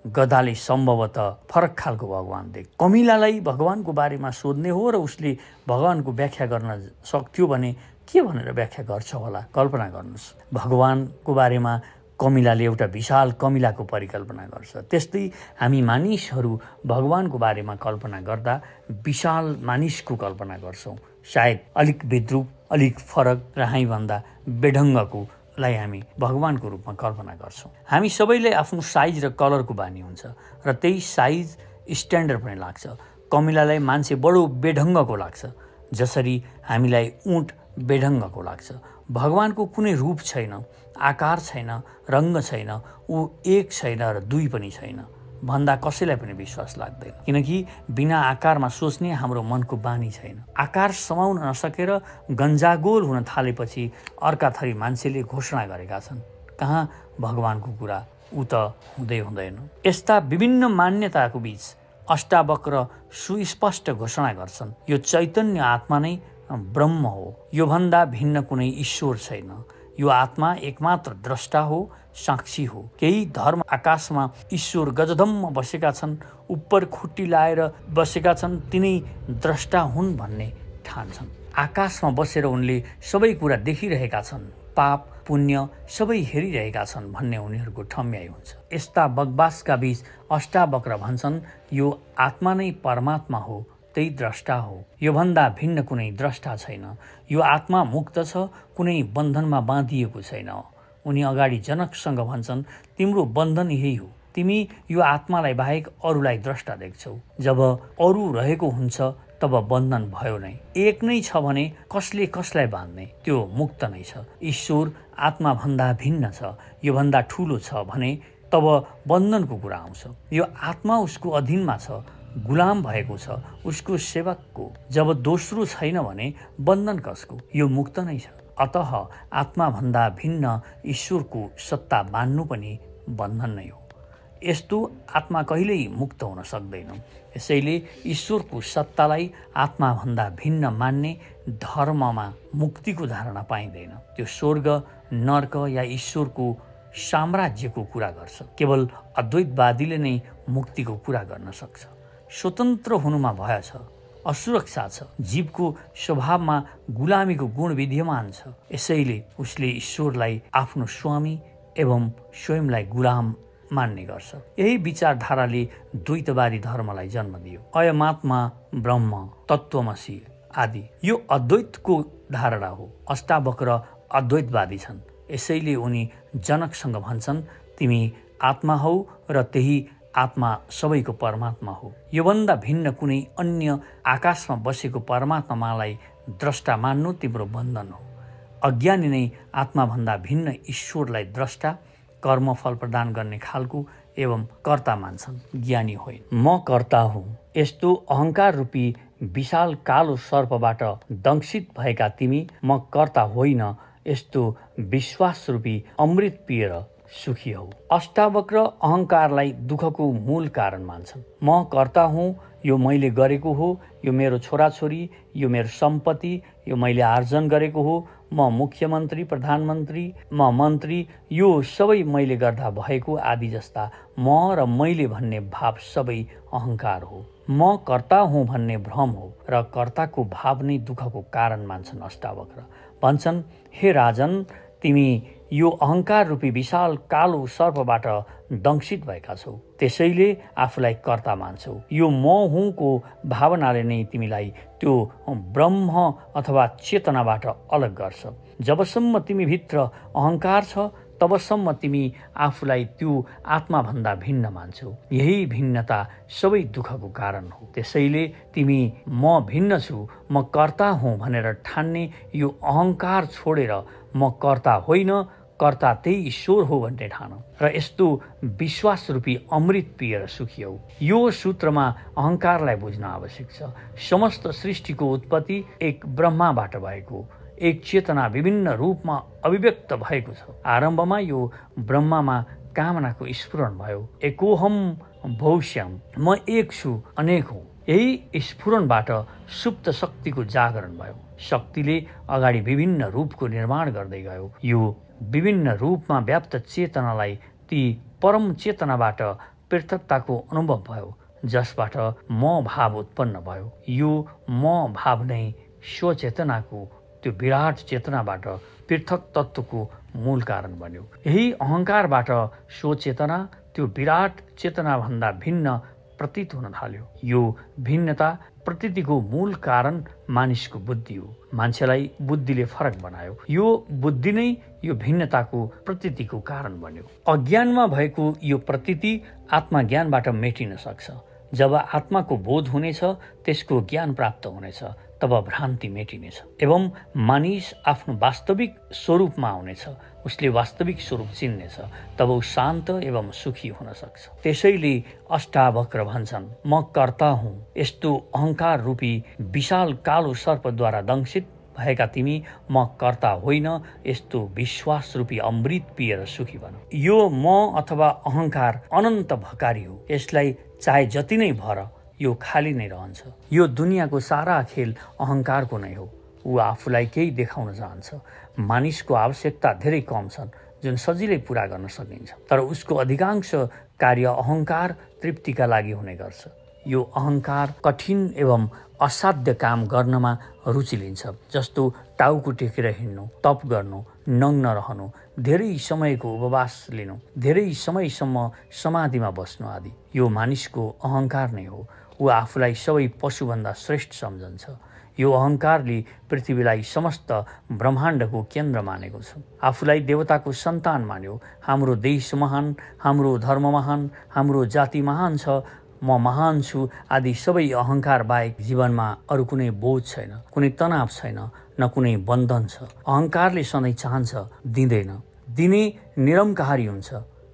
गधाले सम्भवतः फरक खालको भगवान देख्छ। कमिलालाई भगवानको बारेमा सोध्ने हो र उसले भगवानको व्याख्या गर्न सक्थ्यो भने के भनेर व्याख्या गर्छ होला? कल्पना गर्नुहोस्। भगवानको बारेमा कमिलाले एउटा विशाल कमिलाको परिकल्पना गर्छ। त्यस्तै हामी मानिसहरू भगवानको बारेमा कल्पना गर्दा विशाल मानिसको कल्पना गर्छौँ। सायद अलिक विद्रूप, अलिक फरक र हामीभन्दा बेढङ्गकोलाई हामी भगवानको रूपमा कल्पना गर्छौँ। हामी सबैले आफ्नो साइज र कलरको बानी हुन्छ र त्यही साइज स्ट्यान्डर्ड पनि लाग्छ। कमिलालाई मान्छे बडो बेढङ्गको लाग्छ, जसरी हामीलाई ऊँट बेढङ्गको लाग्छ। भगवानको कुनै रूप छैन, आकार छैन, रङ्ग छैन, ऊ एक छैन र दुई पनि छैन भन्दा कसैलाई पनि विश्वास लाग्दैन, किनकि बिना आकारमा सोच्ने हाम्रो मनको बानी छैन। आकार समाउन नसकेर गन्जागोल हुन थालेपछि अर्का थरी मान्छेले घोषणा गरेका छन्, कहाँ भगवानको कुरा, ऊ त हुँदै हुँदैन। यस्ता विभिन्न मान्यताको बीच अष्टावक्र सुस्पष्ट घोषणा गर्छन्, यो चैतन्य आत्मा नै ब्रह्म हो। योभन्दा भिन्न कुनै ईश्वर छैन। यो आत्मा एकमात्र द्रष्टा हो, साक्षी हो। केही धर्म आकाशमा ईश्वर गजधम्म बसेका छन्, उपर खुट्टी लाएर बसेका छन्, तिनै द्रष्टा हुन् भन्ने ठान्छन्। आकाशमा बसेर उनले सबै कुरा देखिरहेका छन्, पाप पुण्य सबै हेरिरहेका छन् भन्ने उनीहरूको ठम्याइ हुन्छ। यस्ता बकवासका बीच अष्टावक्र भन्छन्, यो आत्मा नै परमात्मा हो, त्यही द्रष्टा हो। योभन्दा भिन्न कुनै द्रष्टा छैन। यो आत्मा मुक्त छ, कुनै बन्धनमा बाँधिएको छैन। उनी अगाडि जनकसँग भन्छन्, तिम्रो बन्धन यही हो, तिमी यो आत्मालाई बाहेक अरूलाई द्रष्टा देख्छौ। जब अरू रहेको हुन्छ तब बन्धन भयो नै। एक नै छ भने कसले कसलाई बाँध्ने? त्यो मुक्त नै छ। ईश्वर आत्माभन्दा भिन्न छ, योभन्दा ठुलो छ भने तब बन्धनको कुरा आउँछ। यो आत्मा उसको अधीनमा छ, गुलाम भएको छ, उसको सेवकको। जब दोस्रो छैन भने बन्धन कसको? यो मुक्त नै छ। अतः आत्माभन्दा भिन्न ईश्वरको सत्ता मान्नु पनि बन्धन नै हो। यस्तो आत्मा कहिल्यै मुक्त हुन सक्दैन। यसैले ईश्वरको सत्तालाई आत्माभन्दा भिन्न मान्ने धर्ममा मुक्तिको धारणा पाइँदैन। त्यो स्वर्ग, नर्क या ईश्वरको साम्राज्यको कुरा गर्छ। केवल अद्वैतवादीले नै मुक्तिको कुरा गर्न सक्छ। स्वतन्त्र हुनुमा भय छ, असुरक्षा छ, जीवको स्वभावमा गुलामीको गुण विद्यमान छ। यसैले उसले ईश्वरलाई आफ्नो स्वामी एवं स्वयंलाई गुलाम मान्ने गर्छ। यही विचारधाराले द्वैतवादी धर्मलाई जन्म दियो। अयमात्मा ब्रह्म, तत्त्वमसि आदि यो अद्वैतको धारणा हो। अष्टावक्र अद्वैतवादी छन्। यसैले उनी जनकसँग भन्छन्, तिमी आत्मा हौ र त्यही आत्मा सबैको परमात्मा हो। योभन्दा भिन्न कुनै अन्य आकाशमा बसेको परमात्मालाई द्रष्टा मान्नु तिम्रो बन्धन हो। अज्ञानी नै आत्माभन्दा भिन्न ईश्वरलाई द्रष्टा, कर्मफल प्रदान गर्ने खालको एवं कर्ता मान्छन्, ज्ञानी होइन। म कर्ता हुँ। यस्तो अहङ्कार रूपी विशाल कालो सर्पबाट दंशित भएका तिमी म कर्ता होइन यस्तो विश्वास रूपी अमृत पिएर सुखी हौ। अष्टावक्र अहङ्कारलाई दुःखको मूल कारण मान्छन्। म कर्ता हुँ, यो मैले गरेको हो, यो मेरो छोराछोरी, यो मेरो सम्पत्ति, यो मैले आर्जन गरेको हो, म मुख्यमन्त्री, प्रधानमन्त्री, म मन्त्री, यो सबै मैले गर्दा भएको आदि जस्ता म र मैले भन्ने भाव सबै अहङ्कार हो। म कर्ता हुँ भन्ने भ्रम हो र कर्ताको भाव नै दुःखको कारण मान्छन् अष्टावक्र। भन्छन्, हे राजन, तिमी यो अहङ्कार रूपी विशाल कालो सर्पबाट दंशित भएका छौ, त्यसैले आफूलाई कर्ता मान्छौ। यो म हुँको भावनाले नै तिमीलाई त्यो ब्रह्म अथवा चेतनाबाट अलग गर्छ। जबसम्म तिमीभित्र अहङ्कार छ तबसम्म तिमी आफूलाई त्यो आत्माभन्दा भिन्न मान्छौ। यही भिन्नता सबै दुःखको कारण हो। त्यसैले तिमी म भिन्न छु, म कर्ता हुँ भनेर ठान्ने यो अहङ्कार छोडेर म कर्ता होइन, कर्ता त्यही ईश्वर हो भन्ने ठान र यस्तो विश्वास रूपी अमृत पिएर सुखियौ। यो सूत्रमा अहङ्कारलाई बुझ्न आवश्यक छ। समस्त सृष्टिको उत्पत्ति एक ब्रह्माबाट भएको, एक चेतना विभिन्न रूपमा अभिव्यक्त भएको छ। आरम्भमा यो ब्रह्मामा कामनाको स्फुरण भयो। एकोहम भविष्यम, म एक छु अनेक हुँ। यही स्फुरणबाट सुप्त शक्तिको जागरण भयो। शक्तिले अगाडि विभिन्न रूपको निर्माण गर्दै गयो। यो विभिन्न रूपमा व्याप्त चेतनालाई ती परम चेतनाबाट पृथकताको अनुभव भयो, जसबाट म भाव उत्पन्न भयो। यो म भाव नै स्वचेतनाको त्यो विराट चेतनाबाट पृथक तत्त्वको मूल कारण बन्यो। यही अहङ्कारबाट स्वचेतना त्यो विराट चेतनाभन्दा भिन्न प्रतीत हुन थाल्यो। यो भिन्नता प्रतीतिको मूल कारण मानिसको बुद्धि हो। मान्छेलाई बुद्धिले फरक बनायो। यो बुद्धि नै यो भिन्नताको प्रतीतिको कारण बन्यो। अज्ञानमा भएको यो प्रतीति आत्मज्ञानबाट मेटिन सक्छ। जब आत्माको बोध हुनेछ, त्यसको ज्ञान प्राप्त हुनेछ, तब भ्रान्ति मेटिनेछ एवं मानिस आफ्नो वास्तविक स्वरूपमा आउनेछ। उसले वास्तविक स्वरूप चिन्नेछ। तब ऊ शान्त एवं सुखी हुन सक्छ। त्यसैले अष्टावक्र भन्छन्, म कर्ता हुँ। यस्तो अहङ्कार रूपी विशाल कालो सर्पद्वारा दंशित भएका तिमी म कर्ता होइन, यस्तो विश्वास रूपी अमृत पिएर सुखी बन। यो म अथवा अहङ्कार अनन्त भकारी हो। यसलाई चाहे जति नै भर, यो खाली नै रहन्छ। यो दुनियाँको सारा खेल अहङ्कारको नै हो। ऊ आफूलाई केही देखाउन चाहन्छ। मानिसको आवश्यकता धेरै कम छन् जुन सजिलै पुरा गर्न सकिन्छ, तर उसको अधिकांश कार्य अहङ्कार तृप्तिका लागि हुने गर्छ। यो अहङ्कार कठिन एवं असाध्य काम गर्नमा रुचि लिन्छ, जस्तो टाउको टेकेर हिँड्नु, तप गर्नु, नग्न रहनु, धेरै समयको उपवास लिनु, धेरै समयसम्म समाधिमा बस्नु आदि। यो मानिसको अहङ्कार नै हो। ऊ आफूलाई सबै पशुभन्दा श्रेष्ठ सम्झन्छ। यो अहङ्कारले पृथ्वीलाई समस्त ब्रह्माण्डको केन्द्र मानेको छ। आफूलाई देवताको सन्तान मान्यो। हाम्रो देश महान, हाम्रो धर्म महान, हाम्रो जाति महान छ, म महान छु आदि सबै अहङ्कार बाहेक जीवनमा अरू कुनै बोझ छैन, कुनै तनाव छैन, न कुनै बन्धन छ। अहङ्कारले सधैँ चाहन्छ, दिँदैन। दिने निरङ्कारी हुन्छ।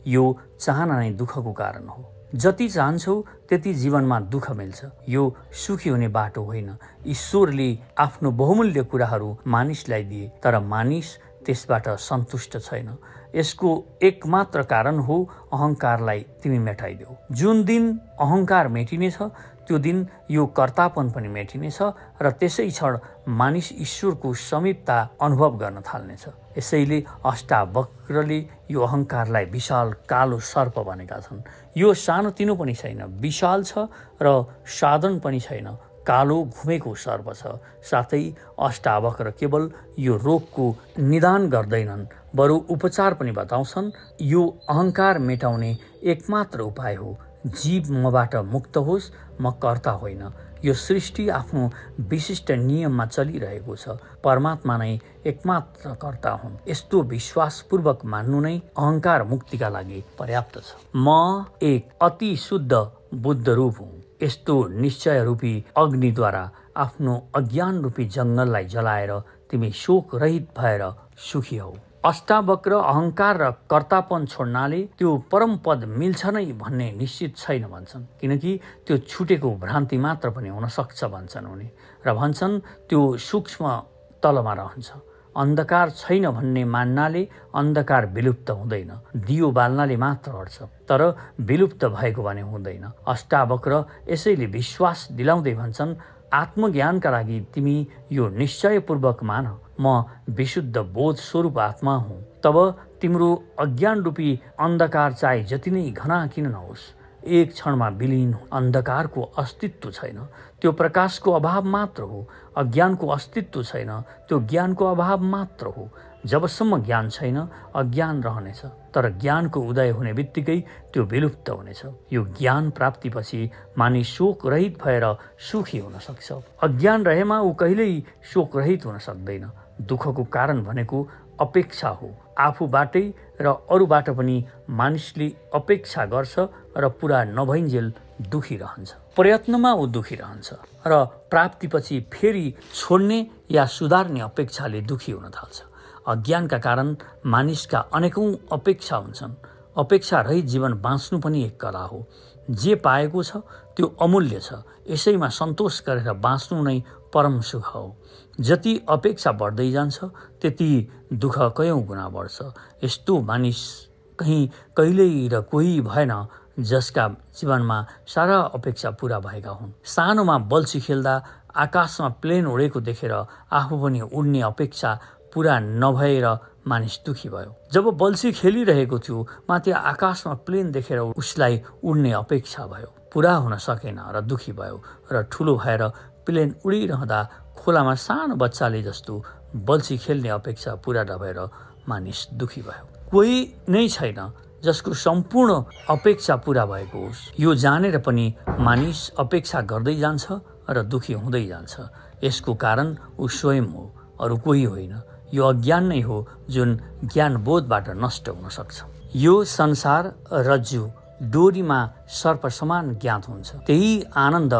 यो चाहना नै दुःखको कारण हो। जति चाहन्छौ त्यति जीवनमा दुःख मिल्छ। यो सुखी हुने बाटो होइन। ईश्वरले आफ्नो बहुमूल्य कुराहरू मानिसलाई दिए, तर मानिस त्यसबाट सन्तुष्ट छैन। यसको एकमात्र कारण हो अहङ्कारलाई तिमी मेटाइदेऊ। जुन दिन अहङ्कार मेटिनेछ, त्यो दिन यो कर्तापन पनि मेटिनेछ र त्यसै क्षण मानिस ईश्वरको समीपता अनुभव गर्न थाल्नेछ। यसैले अष्टावक्रले यो अहङ्कारलाई विशाल कालो सर्प भनेका छन्। यो सानोतिनो पनि छैन, विशाल छ र साधारण पनि छैन, कालो घुमेको सर्प छ। साथै अष्टावक्र केवल यो रोगको निदान गर्दैनन्, बरु उपचार पनि बताउँछन्। यो अहङ्कार मेटाउने एकमात्र उपाय हो। जीव मबाट मुक्त होस्, म कर्ता होइन। यो सृष्टि आफ्नो विशिष्ट नियममा चलिरहेको छ। परमात्मा नै एकमात्र कर्ता हुन्। यस्तो विश्वासपूर्वक मान्नु नै अहङ्कार मुक्तिका लागि पर्याप्त छ। म एक अति शुद्ध बुद्ध रूप हुँ। यस्तो निश्चय रूपी अग्निद्वारा आफ्नो अज्ञान रूपी जङ्गललाई जलाएर तिमी शोक रहित भएर सुखी हौ। अष्टावक्र अहङ्कार र कर्तापन छोड्नाले त्यो परम पद मिल्छ नै भन्ने निश्चित छैन भन्छन्, किनकि त्यो छुटेको भ्रान्ति मात्र पनि हुन सक्छ भन्छन् उनी। र भन्छन् त्यो सूक्ष्म तलमा रहन्छ। अन्धकार छैन भन्ने मान्नाले अन्धकार विलुप्त हुँदैन। दियो बाल्नाले मात्र हट्छ, तर विलुप्त भएको भने हुँदैन। अष्टावक्र यसैले विश्वास दिलाउँदै भन्छन्, आत्मज्ञानका लागि तिमी यो निश्चयपूर्वक मान, म विशुद्ध बोध स्वरूप आत्मा हुँ। तब तिम्रो अज्ञान रूपी अन्धकार चाहे जति नै घना किन नहोस्, एक क्षणमा विलीन हो। अन्धकारको अस्तित्व छैन, त्यो प्रकाशको अभाव मात्र हो। अज्ञानको अस्तित्व छैन, त्यो ज्ञानको अभाव मात्र हो। जबसम्म ज्ञान छैन, अज्ञान रहनेछ, तर ज्ञानको उदय हुने बित्तिकै त्यो विलुप्त हुनेछ। यो ज्ञान प्राप्तिपछि मानिस शोक रहित भएर सुखी हुन सक्छ। अज्ञान रहेमा ऊ कहिल्यै शोक रहित हुन सक्दैन। दुःखको कारण भनेको अपेक्षा हो। आफूबाटै र अरूबाट पनि मानिसले अपेक्षा गर्छ र पुरा नभइन्जेल दुखी रहन्छ। प्रयत्नमा ऊ दुखी रहन्छ र प्राप्तिपछि फेरि छोड्ने या सुधार्ने अपेक्षाले दुखी हुन थाल्छ। अज्ञानका कारण मानिसका अनेकौं अपेक्षा हुन्छन्। अपेक्षा रहित जीवन बाँच्नु पनि एक कला हो। जे पाएको छ त्यो अमूल्य छ, यसैमा सन्तोष गरेर बाँच्नु नै परम सुख हो। जति अपेक्षा बढ्दै जान्छ त्यति दुःख कयौं गुणा बढ्छ। यस्तो मानिस कहिल्यै र कोही भएन जसका जीवनमा सारा अपेक्षा पूरा भएका हुन्। सानोमा बल्छी खेल्दा आकाशमा प्लेन उडेको देखेर आफू पनि उड्ने अपेक्षा पूरा नभएर मानिस दुखी भयो। जब बल्छी खेलिरहेको थियो माथि आकाशमा प्लेन देखेर उसलाई उड्ने अपेक्षा भयो, पूरा हुन सकेन र दुखी भयो र ठुलो भएर प्लेन उडिरहँदा खोलामा सानो बच्चाले जस्तो बल्छी खेल्ने अपेक्षा पूरा नभएर मानिस दुखी भयो। कोही नै छैन जसको सम्पूर्ण अपेक्षा पूरा भएको होस्। यो जानेर पनि मानिस अपेक्षा गर्दै जान्छ र दुखी हुँदै जान्छ। यसको कारण ऊ स्वयं हो, अरू कोही होइन। यो अज्ञान नै हो जुन ज्ञानबोधबाट नष्ट हुन सक्छ। यो संसार रज्जु डोरीमा सर्प समान ज्ञात हुन्छ। त्यही आनन्द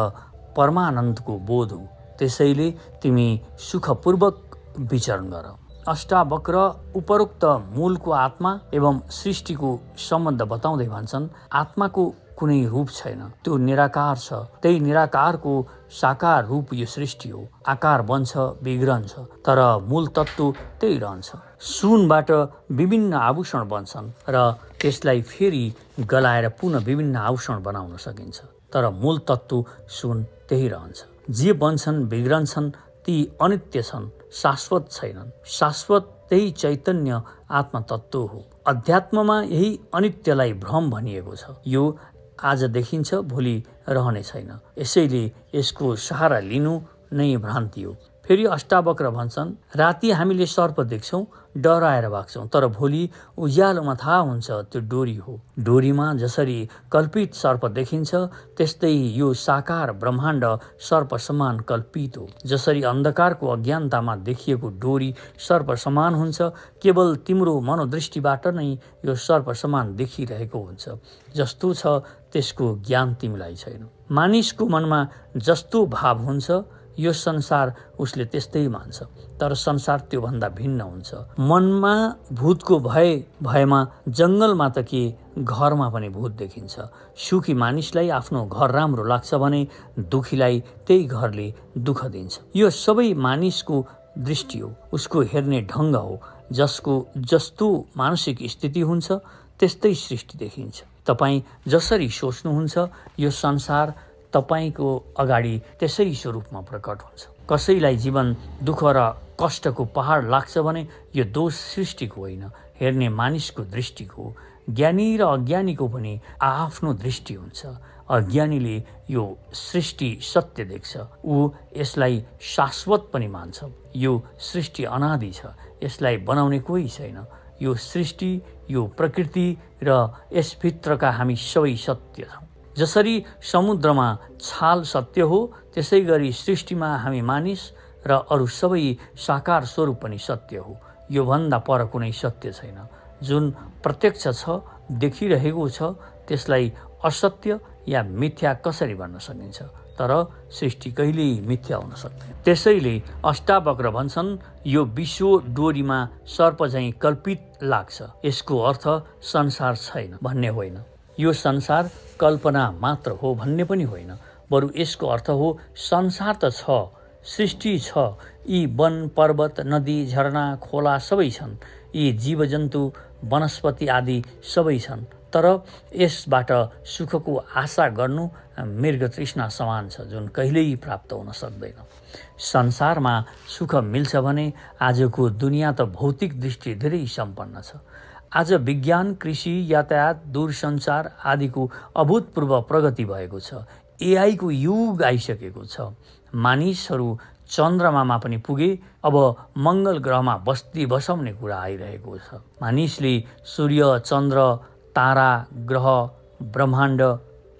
परमानन्दको बोध हो। त्यसैले तिमी सुखपूर्वक विचरण गर। अष्टावक्र उपरोक्त मूलको आत्मा एवं सृष्टिको सम्बन्ध बताउँदै भन्छन्, आत्माको कुनै रूप छैन, त्यो निराकार छ। त्यही निराकारको साकार रूप यो सृष्टि हो। आकार बन्छ, बिग्रन्छ, तर मूल तत्त्व त्यही रहन्छ। सुनबाट विभिन्न आभूषण बन्छन् र त्यसलाई फेरि गलाएर पुनः विभिन्न आभूषण बनाउन सकिन्छ, तर मूल तत्त्व सुन त्यही रहन्छ। जे बन्छन् बिग्रन्छन् ती अनित्य छन्, शाश्वत छैनन्। शाश्वत त्यही चैतन्य आत्मतत्त्व हो। अध्यात्ममा यही अनित्यलाई भ्रम भनिएको छ। यो आज देखिन्छ, भोलि रहने छैन। यसैले यसको सहारा लिनु नै भ्रान्ति हो। फेरि अष्टावक्र भन्छन्, राति हामीले सर्प देख्छौँ, डराएर भाग्छौँ, तर भोलि उज्यालोमा थाहा हुन्छ त्यो डोरी हो। डोरीमा जसरी कल्पित सर्प देखिन्छ त्यस्तै यो साकार ब्रह्माण्ड सर्प समान कल्पित हो। जसरी अन्धकारको अज्ञानतामा देखिएको डोरी सर्प समान हुन्छ, केवल तिम्रो मनोदृष्टिबाट नै यो सर्प समान देखिरहेको हुन्छ। जस्तो छ त्यसको ज्ञान तिमीलाई छैन। मानिसको मनमा जस्तो भाव हुन्छ यो संसार उसले त्यस्तै मान्छ, तर संसार त्योभन्दा भिन्न हुन्छ। मनमा भूतको भयमा जङ्गलमा त के, घरमा पनि भूत देखिन्छ। सुखी मानिसलाई आफ्नो घर राम्रो लाग्छ भने दुखीलाई त्यही घरले दुःख दिन्छ। यो सबै मानिसको दृष्टि हो, उसको हेर्ने ढङ्ग हो। जसको जस्तो मानसिक स्थिति हुन्छ त्यस्तै सृष्टि देखिन्छ। तपाईँ जसरी सोच्नुहुन्छ यो संसार तपाईको अगाडि त्यसै स्वरूपमा प्रकट हुन्छ। कसैलाई जीवन दुःख र कष्टको पहाड लाग्छ भने यो दोष सृष्टिको होइन, हेर्ने मानिसको दृष्टिको। ज्ञानी र अज्ञानीको पनि आफ्नो दृष्टि हुन्छ। अज्ञानीले यो सृष्टि सत्य देख्छ, ऊ यसलाई शाश्वत पनि मान्छ। यो सृष्टि अनादि छ, यसलाई बनाउने कोही छैन। यो सृष्टि, यो प्रकृति र यसभित्रका हामी सबै सत्य छौँ। जसरी समुद्रमा छाल सत्य हो त्यसै गरी सृष्टिमा हामी मानिस र अरू सबै साकार स्वरूप पनि सत्य हो। यो भन्दा पर कुनै सत्य छैन। जुन प्रत्यक्ष छ, देखिरहेको छ, त्यसलाई असत्य या मिथ्या कसरी भन्न सकिन्छ? तर सृष्टि कहिल्यै मिथ्या हुन सक्दैन। त्यसैले अष्टावक्र भन्छन्, यो विश्व डोरीमा सर्प झैँ कल्पित लाग्छ। यसको अर्थ संसार छैन भन्ने होइन, यो संसार कल्पना मात्र हो भन्ने पनि होइन, बरु यसको अर्थ हो संसार त छ, सृष्टि छ। यी वन, पर्वत, नदी, झरना, खोला सबै छन्। यी जीवजन्तु, वनस्पति आदि सबै छन्। तर यसबाट सुखको आशा गर्नु मृग तृष्णा समान छ, जुन कहिल्यै प्राप्त हुन सक्दैन। संसारमा सुख मिल्छ भने आजको दुनियाँ त भौतिक दृष्टि धेरै सम्पन्न छ। आज विज्ञान, कृषि, यातायात, दूरसञ्चार आदिको अभूतपूर्व प्रगति भएको छ। एआई को युग आइसकेको छ। मानिसहरू चन्द्रमामा पनि पुगे। अब मङ्गल ग्रहमा बस्ती बसाउने कुरा आइरहेको छ। मानिसले सूर्य, चन्द्र, तारा, ग्रह, ब्रह्माण्ड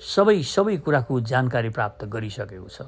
सबै कुराको जानकारी प्राप्त गरिसकेको छ।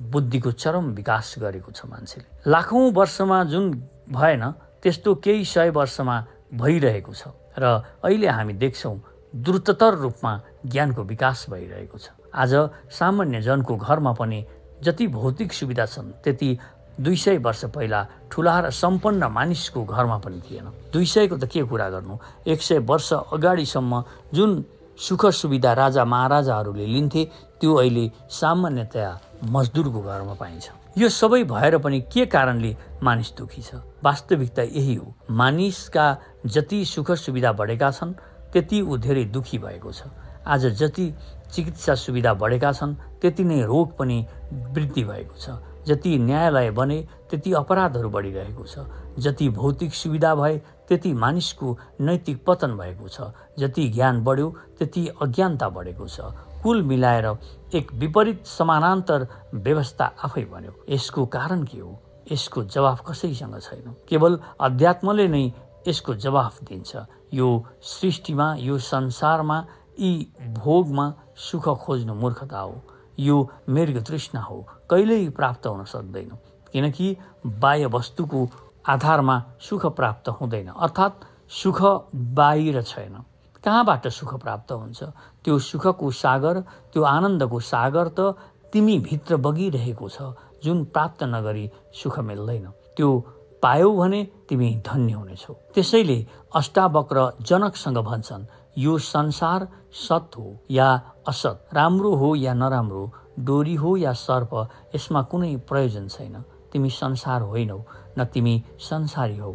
बुद्धिको चरम विकास गरेको छ मान्छेले। लाखौं वर्षमा जुन भएन त्यस्तो केही 100 वर्षमा भइरहेको छ र अहिले हामी देख्छौँ द्रुततर रूपमा ज्ञानको विकास भइरहेको छ। आज सामान्य जनको घरमा पनि जति भौतिक सुविधा छन् त्यति 200 वर्ष पहिला ठुला र सम्पन्न मानिसको घरमा पनि थिएन। 200 को त के कुरा गर्नु, 100 वर्ष अगाडिसम्म जुन सुख सुविधा राजा महाराजाहरूले लिन्थे त्यो अहिले सामान्यतया मजदुरको घरमा पाइन्छ। यो सबै भएर पनि के कारणले मानिस दुखी छ? वास्तविकता यही हो। मानिसका जति सुख सुविधा बढेका छन् त्यति ऊ धेरै दुखी भएको छ। आज जति चिकित्सा सुविधा बढेका छन् त्यति नै रोग पनि वृद्धि भएको छ। जति न्यायालय बने त्यति अपराधहरू बढिरहेको छ। जति भौतिक सुविधा भए त्यति मानिसको नैतिक पतन भएको छ। जति ज्ञान बढ्यो त्यति अज्ञानता बढेको छ। कुल मिलाएर एक विपरीत समानान्तर व्यवस्था आफै बन्यो। यसको कारण के हो? यसको जवाफ कसैसँग छैन। केवल अध्यात्मले नै यसको जवाफ दिन्छ। यो सृष्टिमा, यो संसारमा यी भोगमा सुख खोज्नु मूर्खता हो। यो मृग तृष्णा हो, कहिल्यै प्राप्त हुन सक्दैन। किनकि बाह्य वस्तुको आधारमा सुख प्राप्त हुँदैन, अर्थात् सुख बाहिर छैन। कहाँबाट सुख प्राप्त हुन्छ? त्यो सुखको सागर, त्यो आनन्दको सागर त तिमी भित्र बगिरहेको छ, जुन प्राप्त नगरी सुख मिल्दैन। त्यो पायौ भने तिमी धन्य हुनेछौ। त्यसैले अष्टावक्र जनकसँग भन्छन्, यो संसार सत हो या असत, राम्रो हो या नराम्रो, डोरी हो या सर्प, यसमा कुनै प्रयोजन छैन। तिमी संसार होइनौ, न तिमी संसारी हौ।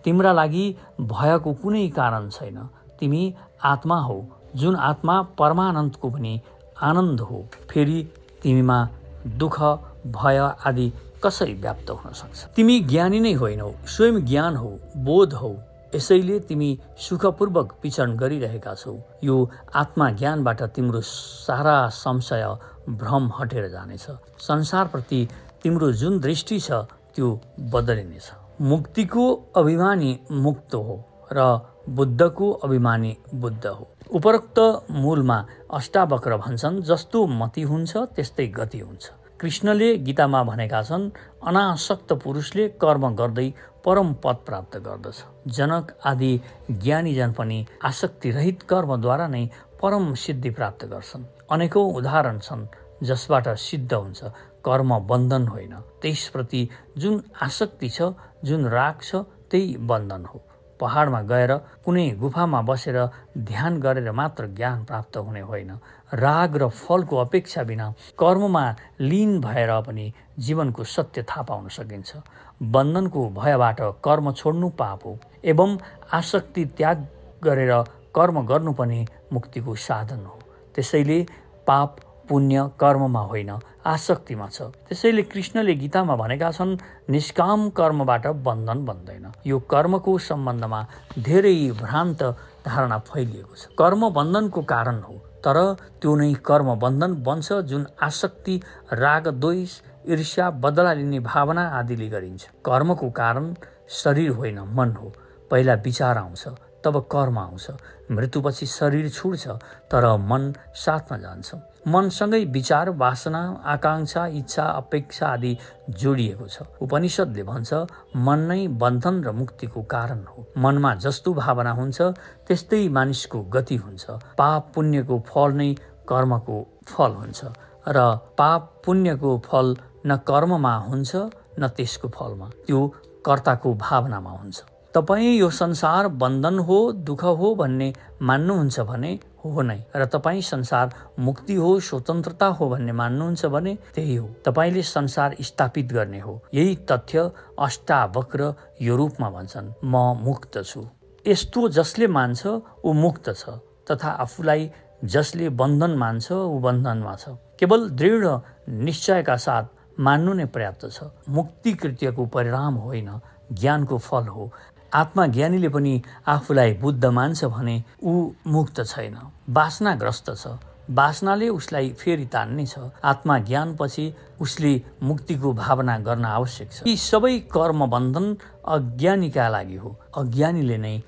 तिम्रा लागि भयको कुनै कारण छैन। तिमी आत्मा हौ, जुन आत्मा परमानन्दको पनि आनन्द हो। फेरि तिमीमा दुःख, भय आदि कसरी व्याप्त हुन सक्छ? तिमी ज्ञानी नै होइनौ, स्वयं ज्ञान हौ, बोध हौ। यसैले तिमी सुखपूर्वक विचरण गरिरहेका छौ। यो आत्मा ज्ञानबाट तिम्रो सारा संशय भ्रम हटेर जानेछ। संसारप्रति तिम्रो जुन दृष्टि छ त्यो बदलिनेछ। मुक्तिको अभिमानी मुक्त हो र बुद्धको अभिमानी बुद्ध हो। उपरोक्त मूलमा अष्टावक्र भन्छन्, जस्तो मति हुन्छ त्यस्तै गति हुन्छ। कृष्णले गीतामा भनेका छन्, अनासक्त पुरुषले कर्म गर्दै परम पद प्राप्त गर्दछ। जनक आदि ज्ञानीजन पनि आसक्तिरहित कर्मद्वारा नै परम सिद्धि प्राप्त गर्छन्। अनेकौं उदाहरण छन् जसबाट सिद्ध हुन्छ कर्म बन्धन होइन। त्यसप्रति जुन आसक्ति छ, जुन राग छ, त्यही बन्धन हो। पहाडमा गएर कुनै गुफामा बसेर ध्यान गरेर मात्र ज्ञान प्राप्त हुने होइन। राग र फलको अपेक्षा बिना कर्ममा लीन भएर पनि जीवनको सत्य थाहा पाउन सकिन्छ। बन्धनको भयबाट कर्म छोड्नु पाप हो, एवं आसक्ति त्याग गरेर कर्म गर्नु पनि मुक्तिको साधन हो। त्यसैले पाप पुण्य कर्ममा होइन, आसक्तिमा छ। त्यसैले कृष्णले गीतामा भनेका छन्, निष्काम कर्मबाट बन्धन बन्दैन। यो कर्मको सम्बन्धमा धेरै भ्रान्त धारणा फैलिएको छ। कर्म बन्धनको कारण हो, तर त्यो नै कर्म बन्धन बन्छ जुन आसक्ति, राग, द्वेष, ईर्ष्या, बदला लिने भावना आदिले गरिन्छ। कर्मको कारण शरीर होइन, मन हो। पहिला विचार आउँछ, तब कर्म आउँछ। मृत्युपछि शरीर छुट्छ, तर मन साथमा जान्छ। मनसँगै विचार, वासना, आकांक्षा, इच्छा, अपेक्षा आदि जोडिएको छ। उपनिषदले भन्छ, मन नै बन्धन र मुक्तिको कारण हो। मनमा जस्तो भावना हुन्छ त्यस्तै मानिसको गति हुन्छ। पाप पुण्यको फल नै कर्मको फल हुन्छ र पाप पुण्यको फल न कर्ममा हुन्छ न त्यसको फलमा, त्यो कर्ताको भावनामा हुन्छ। तपाईँ यो संसार बन्धन हो, दुःख हो भन्ने मान्नुहुन्छ भने हो नै, र तपाईँ संसार मुक्ति हो, स्वतन्त्रता हो भन्ने मान्नुहुन्छ भने त्यही हो। तपाईँले संसार स्थापित गर्ने हो। यही तथ्य अष्टावक्र यो रूपमा भन्छन्, म मुक्त छु। यस्तो जसले मान्छ ऊ मुक्त छ, तथा आफूलाई जसले बन्धन मान्छ ऊ बन्धनमा छ। केवल दृढ निश्चयका साथ मान्नु नै पर्याप्त छ। मुक्ति कृत्यको परिणाम होइन, ज्ञानको फल हो। आत्मज्ञानीले पनि आफूलाई बुद्ध मान्छ भने ऊ मुक्त छैन, वासनाग्रस्त छ। वासनाले उसलाई फेरि तान्ने छ। आत्मज्ञानपछि उसले मुक्तिको भावना गर्न आवश्यक छ। यी सबै कर्म बन्धन अज्ञानीका लागि हो। अज्ञानीले नै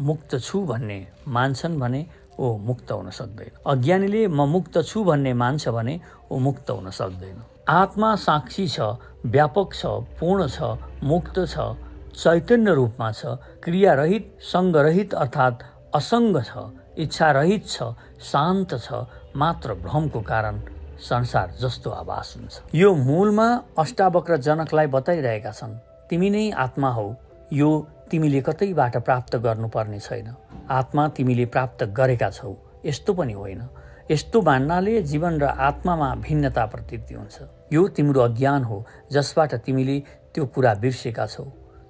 मुक्त छु भन्ने मान्छन् भने ऊ मुक्त हुन सक्दैन। अज्ञानीले म मुक्त छु भन्ने मान्छ भने ऊ मुक्त हुन सक्दैन। आत्मा साक्षी छ, व्यापक छ, पूर्ण छ, मुक्त छ, चैतन्य रूपमा छ, क्रियारहित, सङ्गरहित अर्थात् असङ्ग छ, इच्छारहित छ, शान्त छ, मात्र भ्रमको कारण संसार जस्तो आभास हुन्छ। यो मूलमा अष्टावक्र जनकलाई बताइरहेका छन्, तिमी नै आत्मा हौ, यो तिमीले कतैबाट प्राप्त गर्नुपर्ने छैन, आत्मा तिमीले प्राप्त गरेका छौ यस्तो पनि होइन। यस्तो मान्नाले जीवन र आत्मामा भिन्नता प्रतीत हुन्छ। यो तिम्रो अज्ञान हो जसबाट तिमीले त्यो कुरा बिर्सेका छौ।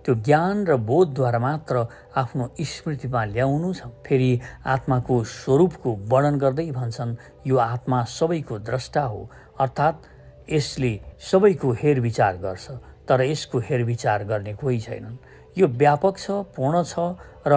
त्यो ज्ञान र बोधद्वारा मात्र आफ्नो स्मृतिमा ल्याउनु छ। फेरि आत्माको स्वरूपको वर्णन गर्दै भन्छन्, यो आत्मा सबैको द्रष्टा हो, अर्थात् यसले सबैको हेरविचार गर्छ, तर यसको हेरविचार गर्ने कोही छैनन्। यो व्यापक छ, पूर्ण छ र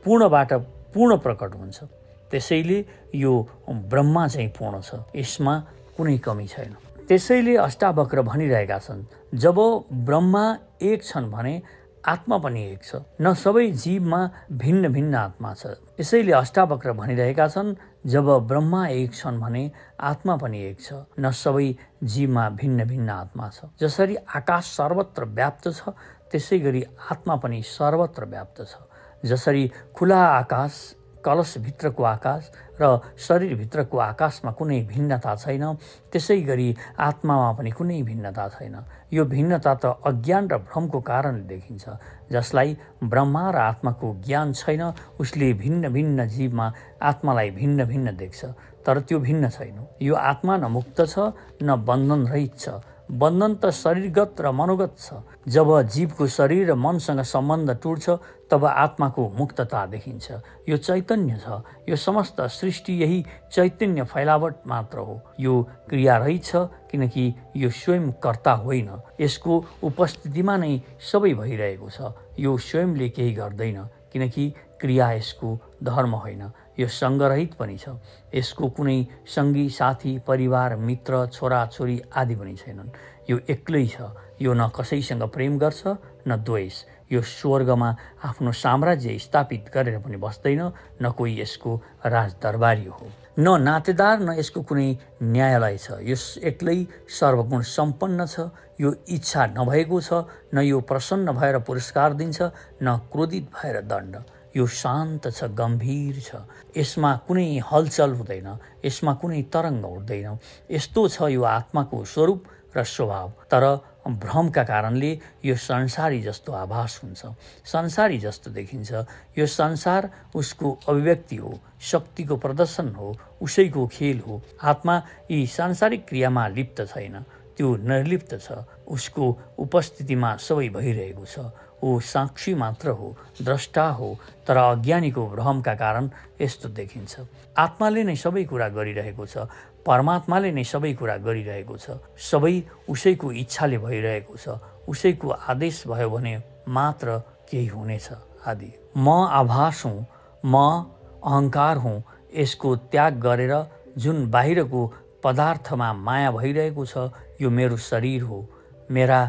पूर्णबाट पूर्ण प्रकट हुन्छ। त्यसैले यो ब्रह्मा चाहिँ पूर्ण छ, यसमा कुनै कमी छैन। त्यसैले अष्टावक्र भनिरहेका छन्, जब ब्रह्मा एक छन् भने आत्मा पनि एक छ, न सबै जीवमा भिन्न भिन्न आत्मा छ। यसैले अष्टावक्र भनिरहेका छन्, जब ब्रह्मा एक छन् भने आत्मा पनि एक छ, न सबै जीवमा भिन्न भिन्न आत्मा छ। जसरी आकाश सर्वत्र व्याप्त छ, त्यसै गरी आत्मा पनि सर्वत्र व्याप्त छ। जसरी खुला आकाश, कलशभित्रको आकाश र शरीरभित्रको आकाशमा कुनै भिन्नता छैन, त्यसै गरी आत्मामा पनि कुनै भिन्नता छैन। यो भिन्नता त अज्ञान र भ्रमको कारणले देखिन्छ। जसलाई ब्रह्मा र आत्माको ज्ञान छैन, उसले भिन्न भिन्न जीवमा आत्मालाई भिन्न भिन्न देख्छ, तर त्यो भिन्न छैन। यो आत्मा न मुक्त छ न बन्धन रहित छ। बन्धन त शरीरगत र मनोगत छ। जब जीवको शरीर र मनसँग सम्बन्ध टुट्छ, तब आत्माको मुक्तता देखिन्छ। यो चैतन्य छ। यो समस्त सृष्टि यही चैतन्य फैलावट मात्र हो। यो क्रियारहित छ, किनकि यो स्वयं कर्ता होइन। यसको उपस्थितिमा नै सबै भइरहेको छ। यो स्वयंले केही गर्दैन, किनकि क्रिया यसको धर्म होइन। यो सङ्गरहित पनि छ। यसको कुनै सङ्गी, साथी, परिवार, मित्र, छोराछोरी आदि पनि छैनन्। यो एक्लै छ। यो न कसैसँग प्रेम गर्छ न द्वेष। यो स्वर्गमा आफ्नो साम्राज्य स्थापित गरेर पनि बस्दैन, न कोही यसको राजदरबारी हो, न नातेदार, न यसको कुनै न्यायालय छ। यो एक्लै सर्वगुण सम्पन्न छ। यो इच्छा नभएको छ, न यो प्रसन्न भएर पुरस्कार दिन्छ, न क्रोधित भएर दण्ड। यो शान्त छ, गम्भीर छ। यसमा कुनै हलचल हुँदैन, यसमा कुनै तरङ्ग उठ्दैन। यस्तो छ यो आत्माको स्वरूप र स्वभाव। तर भ्रमका कारणले यो संसारी जस्तो आभास हुन्छ, संसारी जस्तो देखिन्छ। यो संसार उसको अभिव्यक्ति हो, शक्तिको प्रदर्शन हो, उसैको खेल हो। आत्मा यी सांसारिक क्रियामा लिप्त छैन, त्यो निर्लिप्त छ। उसको उपस्थितिमा सबै भइरहेको छ। ऊ साक्षी मात्र हो, द्रष्टा हो। तर अज्ञानीको भ्रमका कारण यस्तो देखिन्छ। आत्माले नै सबै कुरा गरिरहेको छ, परमात्माले नै सबै कुरा गरिरहेको छ। सबै उसैको इच्छाले भइरहेको छ। उसैको आदेश भयो भने मात्र केही हुनेछ आदि। म आभास हुँ, म अहङ्कार हुँ, यसको त्याग गरेर जुन बाहिरको पदार्थमा माया भइरहेको छ, यो मेरो शरीर हो, मेरा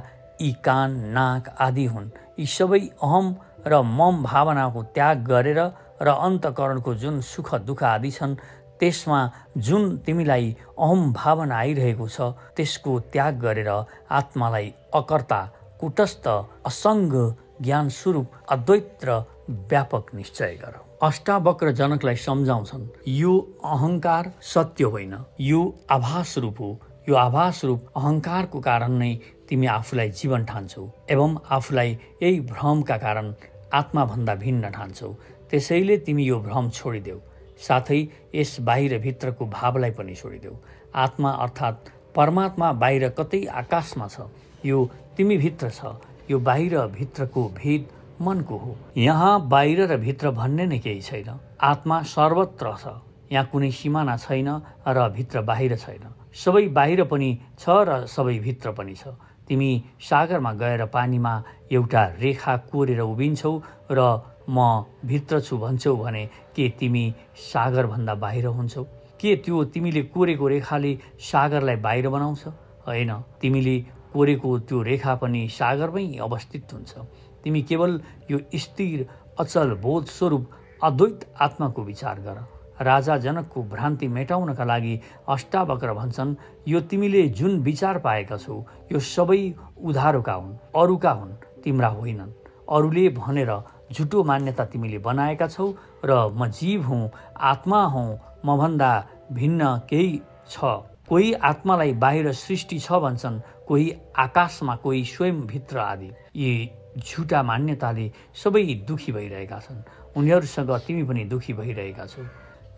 यी कान, नाक आदि हुन्। यी सबै अहम र मम भावनाको त्याग गरेर र अन्तःकरणको जुन सुख दुःख आदि छन्, त्यसमा जुन तिमीलाई अहम भावना आइरहेको छ, त्यसको त्याग गरेर आत्मालाई अकर्ता, कुटस्थ, असङ्ग, ज्ञान स्वरूप, अद्वैत र व्यापक निश्चय गर। अष्टावक्र जनकलाई सम्झाउँछन्, यो अहङ्कार सत्य होइन, यो आभास रूप हो। यो आभास रूप अहङ्कारको कारण नै तिमी आफूलाई जीवन ठान्छौ एवं आफूलाई यही भ्रमका कारण आत्माभन्दा भिन्न ठान्छौ। त्यसैले तिमी यो भ्रम छोडिदेऊ, साथै यस बाहिर भित्रको भावलाई पनि छोडिदेऊ। आत्मा अर्थात् परमात्मा बाहिर कतै आकाशमा छ, यो तिमी भित्र छ। यो बाहिर भित्रको भेद मनको हो। यहाँ बाहिर र भित्र भन्ने नै केही छैन। आत्मा सर्वत्र छ, यहाँ कुनै सिमाना छैन र भित्र बाहिर छैन। सबै बाहिर पनि छ र सबै भित्र पनि छ। तिमी सागरमा गएर पानीमा एउटा रेखा कोरेर उभिन्छौ र म भित्र छु भन्छौ भने के तिमी सागरभन्दा बाहिर हुन्छौ? के त्यो तिमीले कोरेको रेखाले सागरलाई बाहिर बनाउँछ? होइन, तिमीले कोरेको त्यो रेखा पनि सागरमै अवस्थित हुन्छ। तिमी केवल यो स्थिर अचल बोध स्वरूप अद्वैत आत्माको विचार गर। राजा जनकको भ्रान्ति मेटाउनका लागि अष्टावक्र भन्छन्, यो तिमीले जुन विचार पाएका छौ, यो सबै उधारोका हुन्, अरूका हुन्, तिम्रा होइनन्। अरूले भनेर झुटो मान्यता तिमीले बनाएका छौ र म जीव हुँ, आत्मा हुँ, मभन्दा भिन्न केही छ। कोही आत्मालाई बाहिर सृष्टि छ भन्छन्, कोही आकाशमा, कोही स्वयंभित्र आदि। यी झुटा मान्यताले सबै दुखी भइरहेका छन्। उनीहरूसँग तिमी पनि दुखी भइरहेका छौ।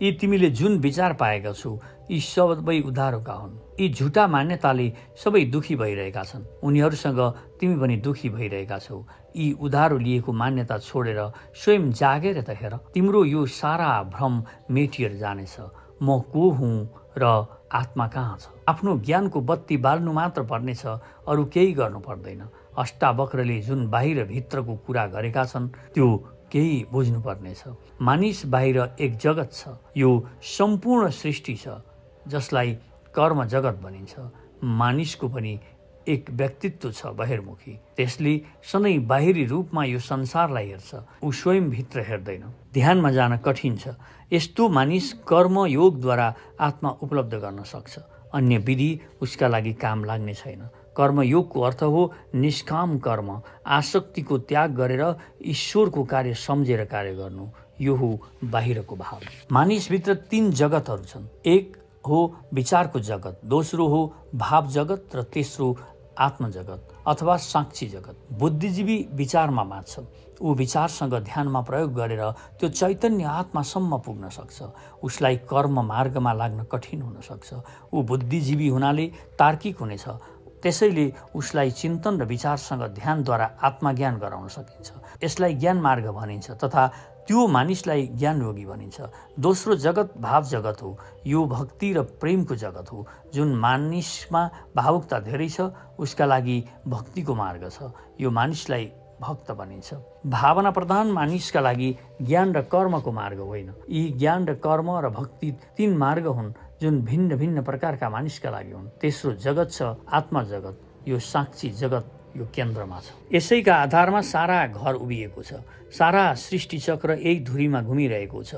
यी तिमीले जुन विचार पाएका छौ यी सबै उधारोका हुन्। यी झुटा मान्यताले सबै दुखी भइरहेका छन्। उनीहरूसँग तिमी पनि दुखी भइरहेका छौ। यी उधारो लिएको मान्यता छोडेर स्वयं जागेर त हेर, तिम्रो यो सारा भ्रम मेटिएर जानेछ। म को हुँ र आत्मा कहाँ छ। आफ्नो ज्ञानको बत्ती बाल्नु मात्र पर्नेछ, अरू केही गर्नु पर्दैन। अष्टावक्रले जुन बाहिर भित्रको कुरा गरेका छन् त्यो केही बुझ्नुपर्नेछ। मानिस बाहिर एक जगत छ, यो सम्पूर्ण सृष्टि छ जसलाई कर्म जगत भनिन्छ। मानिसको पनि एक व्यक्तित्व छ बहिर्मुखी। त्यसले सधैँ बाहिरी रूपमा यो संसारलाई हेर्छ, ऊ स्वयंभित्र हेर्दैन। ध्यानमा जान कठिन छ। यस्तो मानिस कर्मयोगद्वारा आत्मा उपलब्ध गर्न सक्छ। अन्य विधि उसका लागि काम लाग्ने छैन। कर्मयोगको अर्थ हो निष्काम कर्म, आसक्तिको त्याग गरेर ईश्वरको कार्य सम्झेर कार्य गर्नु। यो हो बाहिरको भाव। मानिसभित्र 3 जगतहरू छन्। एक हो विचारको जगत, दोस्रो हो भाव जगत र तेस्रो आत्मजगत अथवा साक्षी जगत। बुद्धिजीवी विचारमा बाँच्छ। ऊ विचारसँग ध्यानमा प्रयोग गरेर त्यो चैतन्य आत्मासम्म पुग्न सक्छ। उसलाई कर्म मार्गमा लाग्न कठिन हुन सक्छ। ऊ बुद्धिजीवी हुनाले तार्किक हुनेछ। त्यसैले उसलाई चिन्तन र विचारसँग ध्यानद्वारा आत्मज्ञान गराउन सकिन्छ। यसलाई ज्ञान मार्ग भनिन्छ तथा त्यो मानिसलाई ज्ञानयोगी भनिन्छ। दोस्रो जगत भाव जगत हो। यो भक्ति र प्रेमको जगत हो। जुन मानिसमा भावुकता धेरै छ उसका लागि भक्तिको मार्ग छ। यो मानिसलाई भक्त भनिन्छ। भावना प्रधान मानिसका लागि ज्ञान र कर्मको मार्ग होइन। यी ज्ञान र कर्म र भक्ति 3 मार्ग हुन् जुन भिन्न भिन्न प्रकारका मानिसका लागि हुन्। तेस्रो जगत छ आत्मा जगत। यो साक्षी जगत यो केन्द्रमा छ। यसैका आधारमा सारा घर उभिएको छ। सारा सृष्टि चक्र यही धुरीमा घुमिरहेको छ।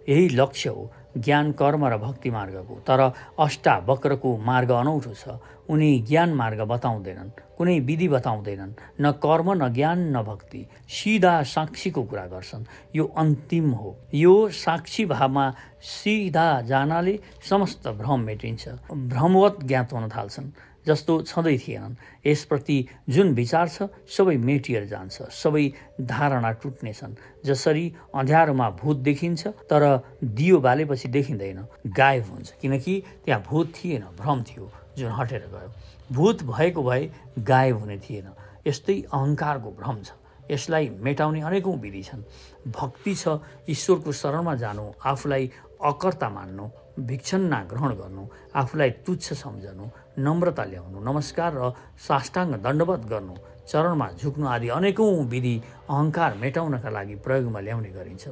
यही लक्ष्य हो ज्ञान, कर्म र भक्ति मार्गको। तर अष्टावक्रको मार्ग अनौठो छ। उनी ज्ञान मार्ग बताउँदैनन्, कुनै विधि बताउँदैनन्, न कर्म, न ज्ञान, न भक्ति। सिधा साक्षीको कुरा गर्छन्। यो अन्तिम हो। यो साक्षी भावमा सिधा जानाले समस्त भ्रम मेटिन्छ। भ्रमवत ज्ञात हुन थाल्छन् जस्तो छँदै थिएनन्। यसप्रति जुन विचार छ सबै मेटिएर जान्छ। सबै धारणा टुट्नेछन्। जसरी अँध्यारोमा भूत देखिन्छ तर दियो बालेपछि देखिँदैन, गायब हुन्छ, किनकि त्यहाँ भूत थिएन, भ्रम थियो जुन हटेर गयो। भूत भएको भए गायब हुने थिएन। यस्तै अहङ्कारको भ्रम छ। यसलाई मेटाउने अनेकौं विधि छन्। भक्ति छ ईश्वरको शरणमा जानु, आफूलाई अकर्ता मान्नु, भिक्षन्ना ग्रहण गर्नु, आफूलाई तुच्छ सम्झनु, नम्रता ल्याउनु, नमस्कार र साष्टाङ्ग दण्डवत गर्नु, चरणमा झुक्नु आदि अनेकौं विधि अहङ्कार मेटाउनका लागि प्रयोगमा ल्याउने गरिन्छ।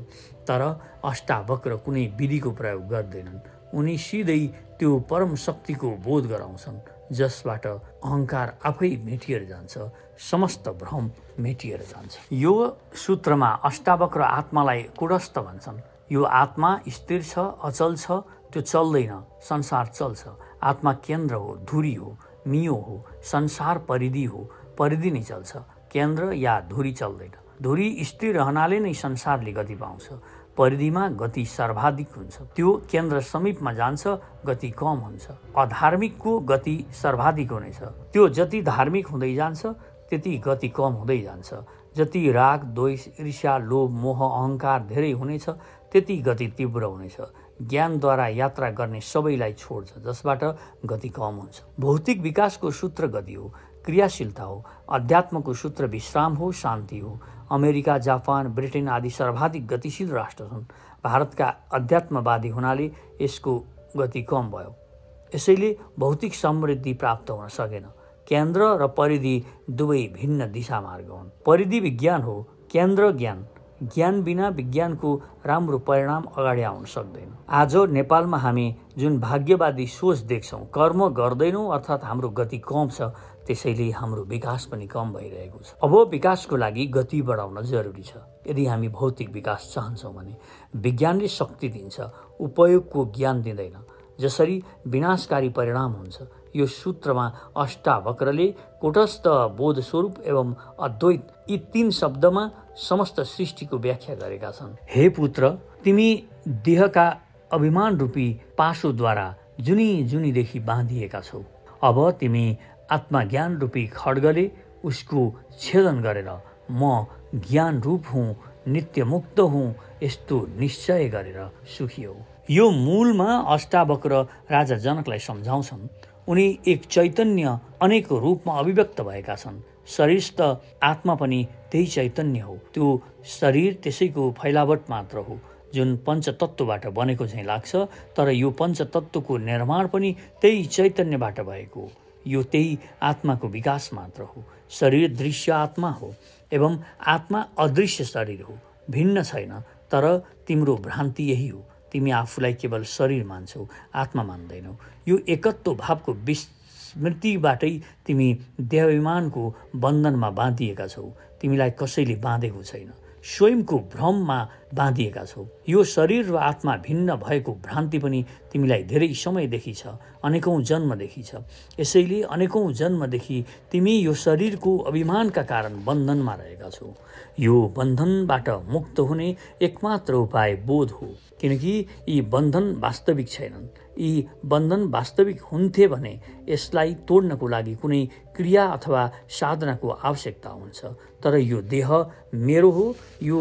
तर अष्टावक्र कुनै विधिको प्रयोग गर्दैनन्। उनी सिधै त्यो परम शक्तिको बोध गराउँछन् जसबाट अहङ्कार आफै मेटिएर जान्छ, समस्त भ्रम मेटिएर जान्छ। यो सूत्रमा अष्टावक्र आत्मालाई कुटस्थ भन्छन्। यो आत्मा स्थिर छ, अचल छ, त्यो चल्दैन, संसार चल्छ। आत्मा केन्द्र हो, धुरी हो, मियो हो, संसार परिधि हो, परिधि नै चल्छ, केन्द्र या धुरी चल्दैन। धुरी स्थिर रहनाले नै संसारले गति पाउँछ। परिधिमा गति सर्वाधिक हुन्छ। त्यो केन्द्र समीपमा जान्छ, गति कम हुन्छ। अधार्मिकको गति सर्वाधिक हुनेछ। त्यो जति धार्मिक हुँदै जान्छ त्यति गति कम हुँदै जान्छ। जति राग, द्वेष, ईर्ष्या, लोभ, मोह, अहङ्कार धेरै हुनेछ त्यति गति तीव्र हुनेछ। ज्ञानद्वारा यात्रा गर्ने सबैलाई छोड्छ, जसबाट गति कम हुन्छ। भौतिक विकासको सूत्र गति हो, क्रियाशीलता हो। अध्यात्मको सूत्र विश्राम हो, शान्ति हो। अमेरिका, जापान, ब्रिटेन आदि सर्वाधिक गतिशील राष्ट्र छन्। भारतका अध्यात्मवादी हुनाले यसको गति कम भयो। यसैले भौतिक समृद्धि प्राप्त हुन सकेन। केन्द्र र परिधि दुवै भिन्न दिशा मार्ग हुन्। परिधि विज्ञान हो, केन्द्र ज्ञान। ज्ञान बिना विज्ञानको राम्रो परिणाम अगाडि आउन सक्दैन। आज नेपालमा हामी जुन भाग्यवादी सोच देख्छौँ, कर्म गर्दैनौँ अर्थात् हाम्रो गति कम छ, त्यसैले हाम्रो विकास पनि कम भइरहेको छ। अब विकासको लागि गति बढाउन जरुरी छ। यदि हामी भौतिक विकास चाहन्छौँ भने विज्ञानले शक्ति दिन्छ, उपयोगको ज्ञान दिँदैन। जसरी विनाशकारी परिणाम हुन्छ, यो सूत्रमा अष्टावक्रले कूटस्थ बोध स्वरूप एवं अद्वैत यी 3 शब्दमा समस्त सृष्टिको व्याख्या गरेका छन्। हे पुत्र, तिमी देहका अभिमान रूपी पाशोद्वारा जुनी जुनीदेखि बाँधिएका छौ। अब तिमी आत्मज्ञान रूपी खड्गले उसको छेदन गरेर म ज्ञान रूप हुँ, नित्य मुक्त हुँ, यस्तो निश्चय गरेर सुखी हौ। यो मूलमा अष्टावक्र राजा जनकलाई सम्झाउँछन्। उनी एक चैतन्य अनेक रूपमा अभिव्यक्त भएका छन्। शरीरस्थ आत्मा पनि त्यही चैतन्य हो। त्यो शरीर त्यसैको फैलावट मात्र हो, जुन पञ्चतत्त्वबाट बनेको चाहिँ लाग्छ, तर यो पञ्चतत्त्वको निर्माण पनि त्यही चैतन्यबाट भएको हो। यो त्यही आत्माको विकास मात्र हो। शरीर दृश्य आत्मा हो एवं आत्मा अदृश्य शरीर हो, भिन्न छैन। तर तिम्रो भ्रान्ति यही हो, तिमी आफूलाई केवल शरीर मान्छौ, आत्मा मान्दैनौ। यो एकत्व भावको विस्मृतिबाटै तिमी देहाभिमानको बन्धनमा बाँधिएका छौ। तिमीलाई कसैले बाँधेको छैन, स्वयंको भ्रममा बाँधिएका छौ। यो शरीर र आत्मा भिन्न भएको भ्रान्ति पनि तिमीलाई धेरै समयदेखि छ, अनेकौं जन्मदेखि छ। यसैले अनेकौं जन्मदेखि तिमी यो शरीरको अभिमानका कारण बन्धनमा रहेका छौ। यो बन्धनबाट मुक्त हुने एकमात्र उपाय बोध हो, किनकि यी बन्धन वास्तविक छैनन्। यी बन्धन वास्तविक हुन्थे भने यसलाई तोड्नको लागि कुनै क्रिया अथवा साधनाको आवश्यकता हुन्छ। तर यो देह मेरो हो, यो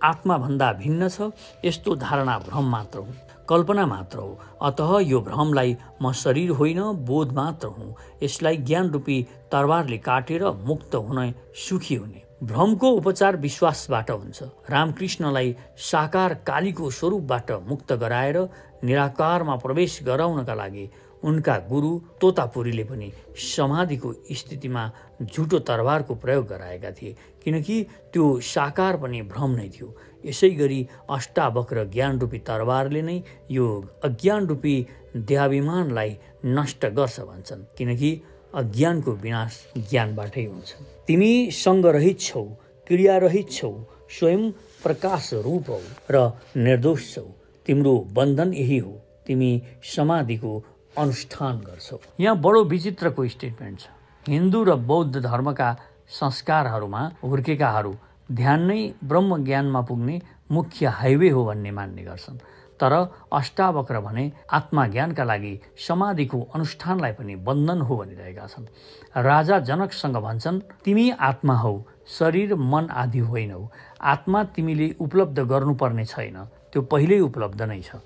आत्माभन्दा भिन्न छ, यस्तो धारणा भ्रम मात्र हो, कल्पना मात्र हो। अतः यो भ्रमलाई म शरीर होइन, बोध मात्र हुँ, यसलाई ज्ञान रूपी तरबारले काटेर मुक्त हुन सुखी हुने। भ्रमको उपचार विश्वासबाट हुन्छ। रामकृष्णलाई साकार कालीको स्वरूपबाट मुक्त गराएर निराकारमा प्रवेश गराउनका लागि उनका गुरु तोतापुरीले पनि समाधिको स्थितिमा झुटो तरबारको प्रयोग गराएका थिए, किनकि त्यो साकार पनि भ्रम नै थियो। यसै गरी अष्टावक्र ज्ञान रूपी तरबारले नै यो अज्ञान रूपी देहाभिमानलाई नष्ट गर्छ भन्छन्, किनकि अज्ञानको विनाश ज्ञानबाटै हुन्छ। तिमी सङ्गरहित छौ, क्रियारहित छौ, स्वयं प्रकाश रूप हौ र निर्दोष छौ। तिम्रो बन्धन यही हो, तिमी समाधिको अनुष्ठान गर्छौ। यहाँ बडो विचित्रको स्टेटमेन्ट छ। हिन्दू र बौद्ध धर्मका संस्कारहरूमा हुर्केकाहरू ध्यान नै ब्रह्म ज्ञानमा पुग्ने मुख्य हाइवे हो भन्ने मान्ने गर्छन्। तर अष्टावक्र भने आत्मज्ञानका लागि समाधिको अनुष्ठानलाई पनि बन्धन हो भनिरहेका छन्। राजा जनकसँग भन्छन्, तिमी आत्मा हौ, शरीर मन आदि होइनौ। आत्मा तिमीले उपलब्ध गर्नुपर्ने छैन, त्यो पहिल्यै उपलब्ध नै छ।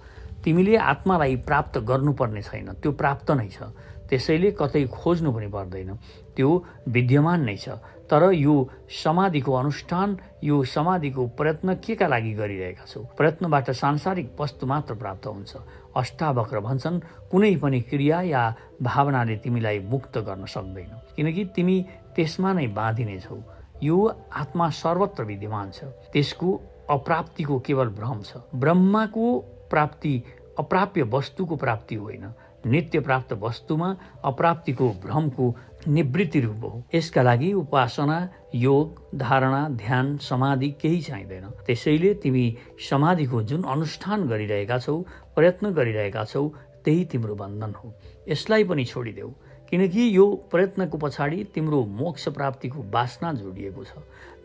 तिमीले आत्मालाई प्राप्त गर्नुपर्ने छैन, त्यो प्राप्त नै छ। त्यसैले कतै खोज्नु पनि पर्दैन, त्यो विद्यमान नै छ। तर यो समाधिको अनुष्ठान, यो समाधिको प्रयत्न केका लागि गरिरहेका छौ? प्रयत्नबाट सांसारिक वस्तु मात्र प्राप्त हुन्छ। अष्टावक्र भन्छन्, कुनै पनि क्रिया या भावनाले तिमीलाई मुक्त गर्न सक्दैन, किनकि तिमी त्यसमा नै बाँधिने छौ। यो आत्मा सर्वत्र विद्यमान छ, त्यसको अप्राप्तिको केवल भ्रम छ। ब्रह्मको प्राप्ति अप्राप्य वस्तुको प्राप्ति होइन, नित्य प्राप्त वस्तुमा अप्राप्तिको भ्रमको निवृत्ति रूप हो। यसका लागि उपासना, योग, धारणा, ध्यान, समाधि केही चाहिँदैन। त्यसैले तिमी समाधिको जुन अनुष्ठान गरिरहेका छौ, प्रयत्न गरिरहेका छौ, त्यही तिम्रो बन्धन हो। यसलाई पनि छोडिदेऊ, किनकि यो प्रयत्नको पछाडि तिम्रो मोक्ष प्राप्तिको वासना जोडिएको छ।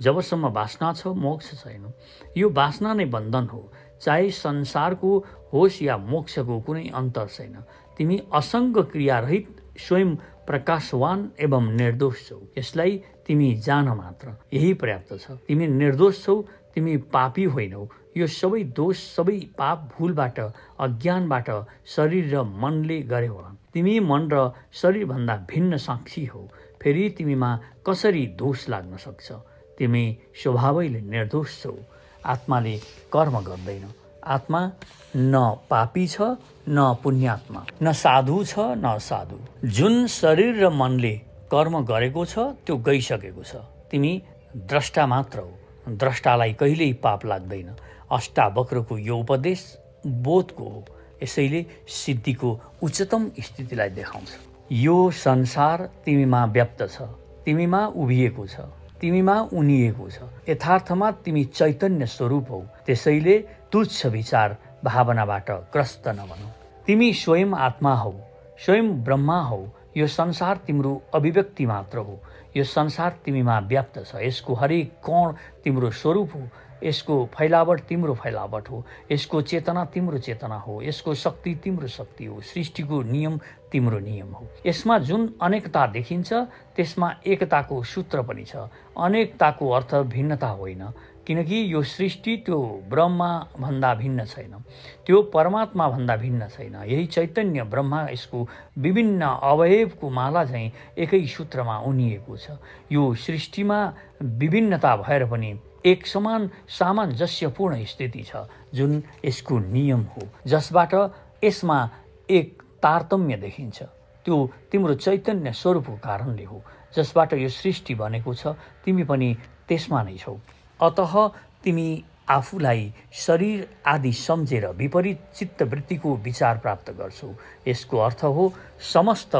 जबसम्म वासना छ, मोक्ष छैन। यो वासना नै बन्धन हो। चाहे संसारको होस् या मोक्षको कुनै अन्तर छैन। तिमी असङ्ग क्रियारहित स्वयं प्रकाशवान एवं निर्दोष छौ। यसलाई तिमी जान मात्र, यही पर्याप्त छ। तिमी निर्दोष छौ, तिमी पापी होइनौ। यो सबै दोष, सबै पाप भूलबाट, अज्ञानबाट शरीर र मनले गरे होला। तिमी मन र शरीरभन्दा भिन्न साक्षी हौ। फेरि तिमीमा कसरी दोष लाग्न सक्छ? तिमी स्वभावैले निर्दोष छौ। आत्माले कर्म गर्दैन। आत्मा न पापी छ न पुण्यात्मा, न साधु छ न असाधु। जुन शरीर र मनले कर्म गरेको छ त्यो गइसकेको छ। तिमी द्रष्टा मात्र हो। द्रष्टालाई कहिल्यै पाप लाग्दैन। अष्टावक्रको यो उपदेश बोधको हो। यसैले सिद्धिको उच्चतम स्थितिलाई देखाउँछ। यो संसार तिमीमा व्याप्त छ, तिमीमा उभिएको छ, तिमीमा उनिएको छ। यथार्थमा तिमी चैतन्य स्वरूप हौ। त्यसैले तुच्छ विचार भावनाबाट ग्रस्त नबनौ। तिमी स्वयं आत्मा हौ, स्वयं ब्रह्मा हौ, यो संसार तिम्रो अभिव्यक्ति मात्र हो। यो संसार तिमीमा व्याप्त छ। यसको हरेक कण तिम्रो स्वरूप हो। यसको फैलावट तिम्रो फैलावट हो। यसको चेतना तिम्रो चेतना हो। यसको शक्ति तिम्रो शक्ति हो। सृष्टिको नियम तिम्रो नियम हो। यसमा जुन अनेकता देखिन्छ त्यसमा एकताको सूत्र पनि छ। अनेकताको अर्थ भिन्नता होइन, किनकि यो सृष्टि त्यो ब्रह्मा भन्दा भिन्न छैन, त्यो परमात्मा भन्दा भिन्न छैन। यही चैतन्य ब्रह्मा यसको विभिन्न अवयवको माला चाहिँ एकै सूत्रमा उनिएको छ। यो सृष्टिमा विभिन्नता भएर पनि एक समान सामञ्जस्यपूर्ण स्थिति छ, जुन यसको नियम हो, जसबाट यसमा एक तारतम्य देखिन्छ। त्यो तिम्रो चैतन्य स्वरूपको कारणले हो, जसबाट यो सृष्टि बनेको छ। तिमी पनि त्यसमा नै छौ। अतः तिमी आफूलाई शरीर आदि सम्झेर विपरीत चित्तवृत्तिको विचार प्राप्त गर्छौ। यसको अर्थ हो समस्त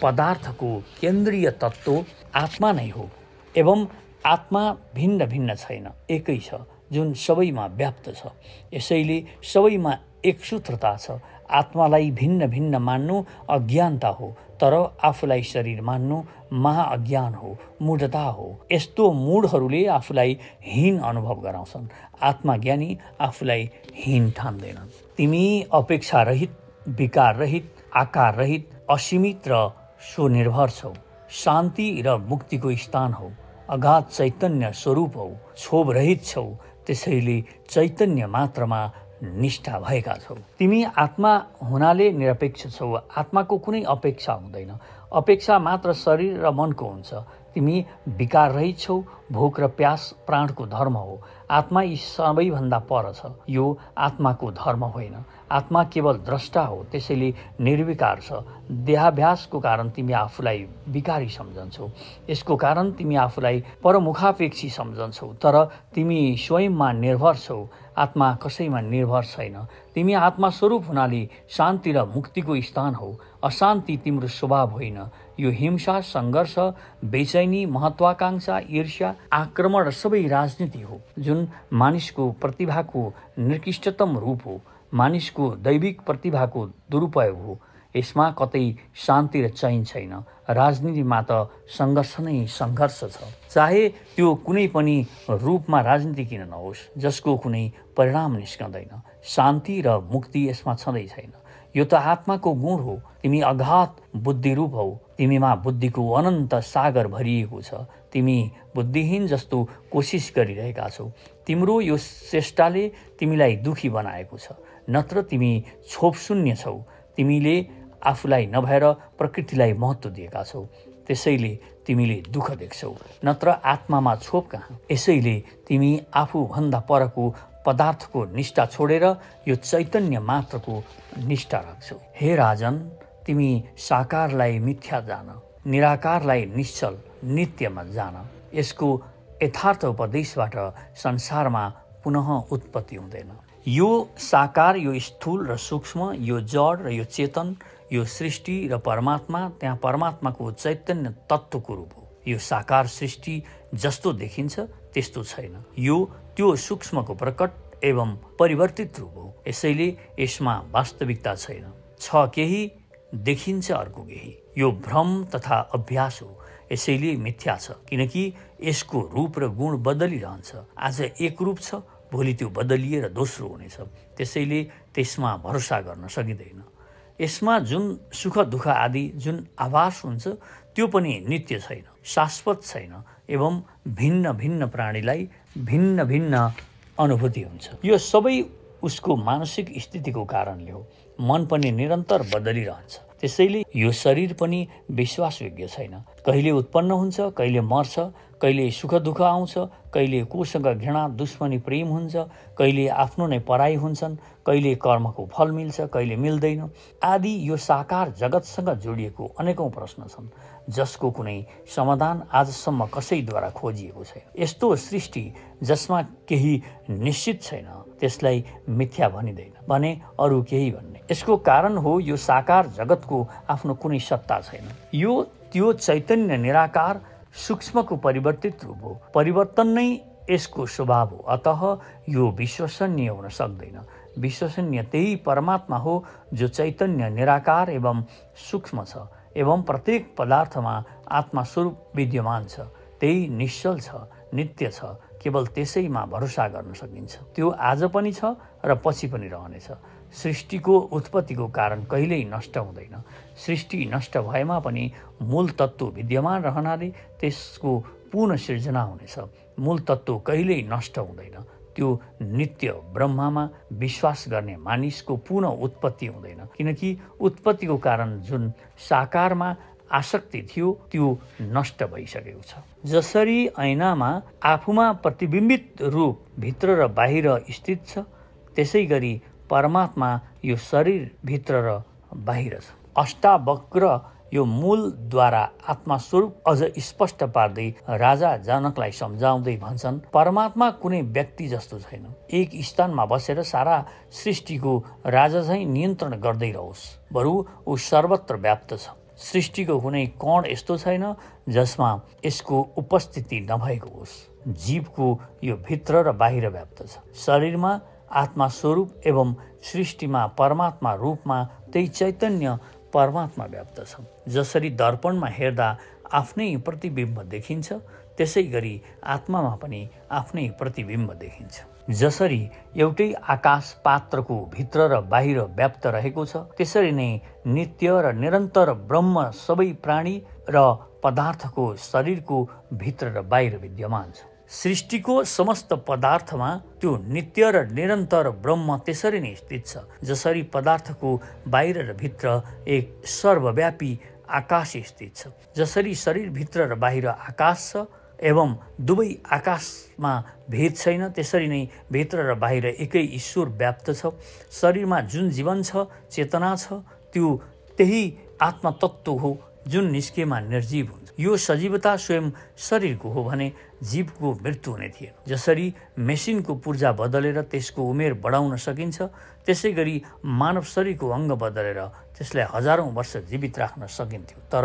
पदार्थको केन्द्रीय तत्त्व आत्मा नै हो एवं आत्मा भिन्न भिन्न छैन, एकै छ, जुन सबैमा व्याप्त छ। यसैले सबैमा एक सूत्रता छ। आत्मालाई भिन्न भिन्न मान्नु अज्ञानता हो, तर आफूलाई शरीर मान्नु महाअज्ञान हो, मूढता हो। यस्तो मूढहरूले आफूलाई हीन अनुभव गराउँछन्। आत्मज्ञानी आफूलाई हीन ठान्दैनन्। तिमी अपेक्षारहित, विकाररहित, आकाररहित, असीमित र स्वनिर्भर छौ। शान्ति र मुक्तिको स्थान हौ। अगाध चैतन्य स्वरूप हौ। क्षोभरहित छौ। त्यसैले चैतन्य मात्रमा निष्ठा भएका छौ। तिमी आत्मा हुनाले निरपेक्ष छौ। आत्माको कुनै अपेक्षा हुँदैन। अपेक्षा मात्र शरीर र मनको हुन्छ। तिमी विकार रहित छौ। भोक र प्यास प्राणको धर्म हो। आत्मा यी सबैभन्दा पर छ। यो आत्माको धर्म होइन। आत्मा केवल द्रष्टा हो, त्यसैले निर्विकार छ। देहाभ्यासको कारण तिमी आफूलाई विकारी सम्झन्छौ। यसको कारण तिमी आफूलाई परमुखापेक्षी सम्झन्छौ, तर तिमी स्वयंमा निर्भर छौ। आत्मा कसैमा निर्भर छैन। तिमी आत्मा स्वरूप हुनाले शान्ति र मुक्तिको स्थान हौ। अशान्ति तिम्रो स्वभाव होइन। यो हिंसा, सङ्घर्ष, बेचैनी, महत्वाकांक्षा, ईर्ष्या, आक्रमण सबै राजनीति हो, जुन मानिसको प्रतिभाको निकृष्टतम रूप हो। मानिसको दैविक प्रतिभाको दुरुपयोग हो। यसमा कतै शान्ति र चैन छैन। राजनीतिमा त सङ्घर्ष नै सङ्घर्ष छ। चाहे त्यो कुनै पनि रूपमा राजनीति किन नहोस्, जसको कुनै परिणाम निस्कँदैन। शान्ति र मुक्ति यसमा छँदै छैन। यो त आत्माको गुण हो। तिमी अगाध बुद्धिरूप हौ। तिमीमा बुद्धिको अनन्त सागर भरिएको छ। तिमी बुद्धिहीन जस्तो कोसिस गरिरहेका छौ। तिम्रो यो चेष्टाले तिमीलाई दुखी बनाएको छ, नत्र तिमी क्षोभशून्य छौ। तिमीले आफूलाई नभएर प्रकृतिलाई महत्त्व दिएका छौ, त्यसैले तिमीले दुःख देख्छौ, नत्र आत्मामा क्षोभ कहाँ। यसैले तिमी आफूभन्दा परको पदार्थको निष्ठा छोडेर यो चैतन्य मात्रको निष्ठा राख्छौ। हे राजन, तिमी साकारलाई मिथ्या जान, निराकारलाई निश्चल नित्यमा जान। यसको यथार्थ उपदेशबाट संसारमा पुनः उत्पत्ति हुँदैन। यो साकार, यो स्थूल र सूक्ष्म, यो जड र यो चेतन, यो सृष्टि र परमात्मा, त्यहाँ परमात्माको चैतन्य तत्त्वको रूप हो। यो साकार सृष्टि जस्तो देखिन्छ त्यस्तो छैन। यो त्यो सूक्ष्मको प्रकट एवं परिवर्तित रूप हो। यसैले यसमा वास्तविकता छैन। छ केही, देखिन्छ अर्को केही। यो भ्रम तथा अभ्यास हो। यसैले मिथ्या छ, किनकि यसको रूप र गुण बदलिरहन्छ। आज एक रूप छ, भोलि त्यो बदलिएर दोस्रो हुनेछ। त्यसैले त्यसमा भरोसा गर्न सकिँदैन। यसमा जुन सुख दुःख आदि जुन आभास हुन्छ त्यो पनि नित्य छैन, शाश्वत छैन एवं भिन्न भिन्न प्राणीलाई भिन्न भिन्न अनुभूति हुन्छ। यो सबै उसको मानसिक स्थितिको कारणले हो। मन पनि निरन्तर बदलिरहन्छ। त्यसैले यो शरीर पनि विश्वासयोग्य छैन। कहिले उत्पन्न हुन्छ, कहिले मर्छ, कहिले सुख दुःख आउँछ, कहिले कोसँग घृणा दुश्मनी प्रेम हुन्छ, कहिले आफ्नो नै पराई हुन्छन्, कहिले कर्मको फल मिल्छ, कहिले मिल्दैन आदि। यो साकार जगतसँग जोडिएको अनेकौं प्रश्न छन्, जसको कुनै समाधान आजसम्म कसैद्वारा खोजिएको छैन। यस्तो सृष्टि जसमा केही निश्चित छैन, त्यसलाई मिथ्या भनिँदैन भने अरू केही भन्ने। यसको कारण हो यो साकार जगतको आफ्नो कुनै सत्ता छैन। यो त्यो चैतन्य निराकार सूक्ष्मको परिवर्तित रूप हो। परिवर्तन नै यसको स्वभाव हो। अतः यो विश्वसनीय हुन सक्दैन। विश्वसनीय त्यही परमात्मा हो जो चैतन्य निराकार एवं सूक्ष्म छ। एवं प्रत्येक पदार्थमा आत्मास्वरूप विद्यमान छ, त्यही निश्चल छ, नित्य छ, केवल त्यसैमा भरोसा गर्न सकिन्छ। त्यो आज पनि छ र पछि पनि रहनेछ। सृष्टिको उत्पत्तिको कारण कहिल्यै नष्ट हुँदैन। सृष्टि नष्ट भएमा पनि मूल तत्त्व विद्यमान रहनाले त्यसको पुनः सृजना हुनेछ। मूल तत्त्व कहिल्यै नष्ट हुँदैन। त्यो नित्य ब्रह्ममा विश्वास गर्ने मानिसको पुनः उत्पत्ति हुँदैन, किनकि उत्पत्तिको कारण जुन साकारमा आसक्ति थियो त्यो नष्ट भइसकेको छ। जसरी ऐनामा आफूमा प्रतिबिम्बित रूप भित्र र बाहिर स्थित छ, त्यसै गरी परमात्मा यो शरीर भित्र र बाहिर छ। अष्टावक्र यो मूलद्वारा आत्मास्वरूप अझ स्पष्ट पार्दै राजा जनकलाई सम्झाउँदै भन्छन्, परमात्मा कुनै व्यक्ति जस्तो छैन। एक स्थानमा बसेर सारा सृष्टिको राजा चाहिँ नियन्त्रण गर्दै रहोस्, बरु ऊ सर्वत्र व्याप्त छ। सृष्टिको कुनै कण यस्तो छैन जसमा यसको उपस्थिति नभएको होस्। जीवको यो भित्र र बाहिर व्याप्त छ। शरीरमा आत्मा स्वरूप एवं सृष्टिमा परमात्मा रूपमा त्यही चैतन्य परमात्मा व्याप्त छ। जसरी दर्पणमा हेर्दा आफ्नै प्रतिबिम्ब देखिन्छ, त्यसै गरी आत्मामा पनि आफ्नै प्रतिबिम्ब देखिन्छ। जसरी एउटै आकाश पात्रको भित्र र बाहिर व्याप्त रहेको छ, त्यसरी नै नित्य र निरन्तर ब्रह्म सबै प्राणी र पदार्थको शरीरको भित्र र बाहिर विद्यमान छ। सृष्टिको समस्त पदार्थमा त्यो नित्य र निरन्तर ब्रह्म त्यसरी नै स्थित छ। जसरी पदार्थको बाहिर र भित्र एक सर्वव्यापी आकाश स्थित छ, जसरी शरीरभित्र र बाहिर आकाश छ एवं दुवै आकाशमा भेद छैन, त्यसरी नै भित्र र बाहिर एकै ईश्वर व्याप्त छ। शरीरमा जुन जीवन छ, चेतना छ, त्यो त्यही आत्मतत्त्व हो जुन निस्केमा निर्जीव हुन्छ। यो सजीवता स्वयं शरीरको हो भने जीवको मृत्यु हुने थिएन। जसरी मेसिनको पूर्जा बदलेर त्यसको उमेर बढाउन सकिन्छ, त्यसै गरी मानव शरीरको अङ्ग बदलेर त्यसलाई हजारौँ वर्ष जीवित राख्न सकिन्थ्यो। तर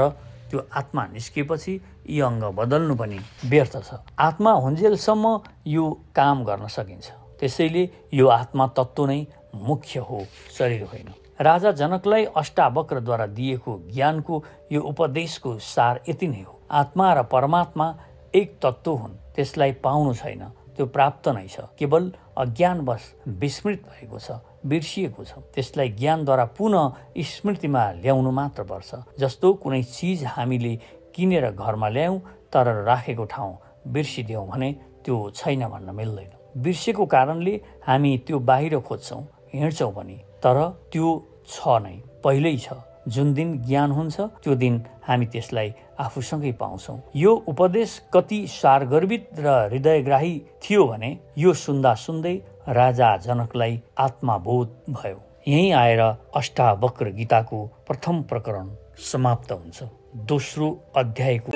त्यो आत्मा निस्केपछि यी अङ्ग बदल्नु पनि व्यर्थ छ। आत्मा हुन्जेलसम्म यो काम गर्न सकिन्छ। त्यसैले यो आत्मा तत्त्व नै मुख्य हो, शरीर होइन। राजा जनकलाई अष्टावक्रद्वारा दिएको ज्ञानको यो उपदेशको सार यति नै हो। आत्मा र परमात्मा एक तत्त्व हुन्, त्यसलाई पाउनु छैन, त्यो प्राप्त नै छ। केवल अज्ञानवश विस्मृत भएको छ, बिर्सिएको छ। त्यसलाई ज्ञानद्वारा पुनः स्मृतिमा ल्याउनु मात्र पर्छ। जस्तो कुनै चिज हामीले किनेर घरमा ल्यायौँ तर राखेको ठाउँ बिर्सिदियौँ भने त्यो छैन भन्न मिल्दैन। बिर्सेको कारणले हामी त्यो बाहिर खोज्छौँ, हिँड्छौँ पनि, तर त्यो छ नै, पहिल्यै छ। जुन दिन ज्ञान हुन्छ त्यो दिन हामी त्यसलाई आफूसँगै पाउँछौँ। यो उपदेश कति सारगर्भित र हृदयग्राही थियो भने यो सुन्दा सुन्दै राजा जनकलाई आत्माबोध भयो। यहीँ आएर अष्टावक्र गीताको प्रथम प्रकरण समाप्त हुन्छ। दोस्रो अध्यायको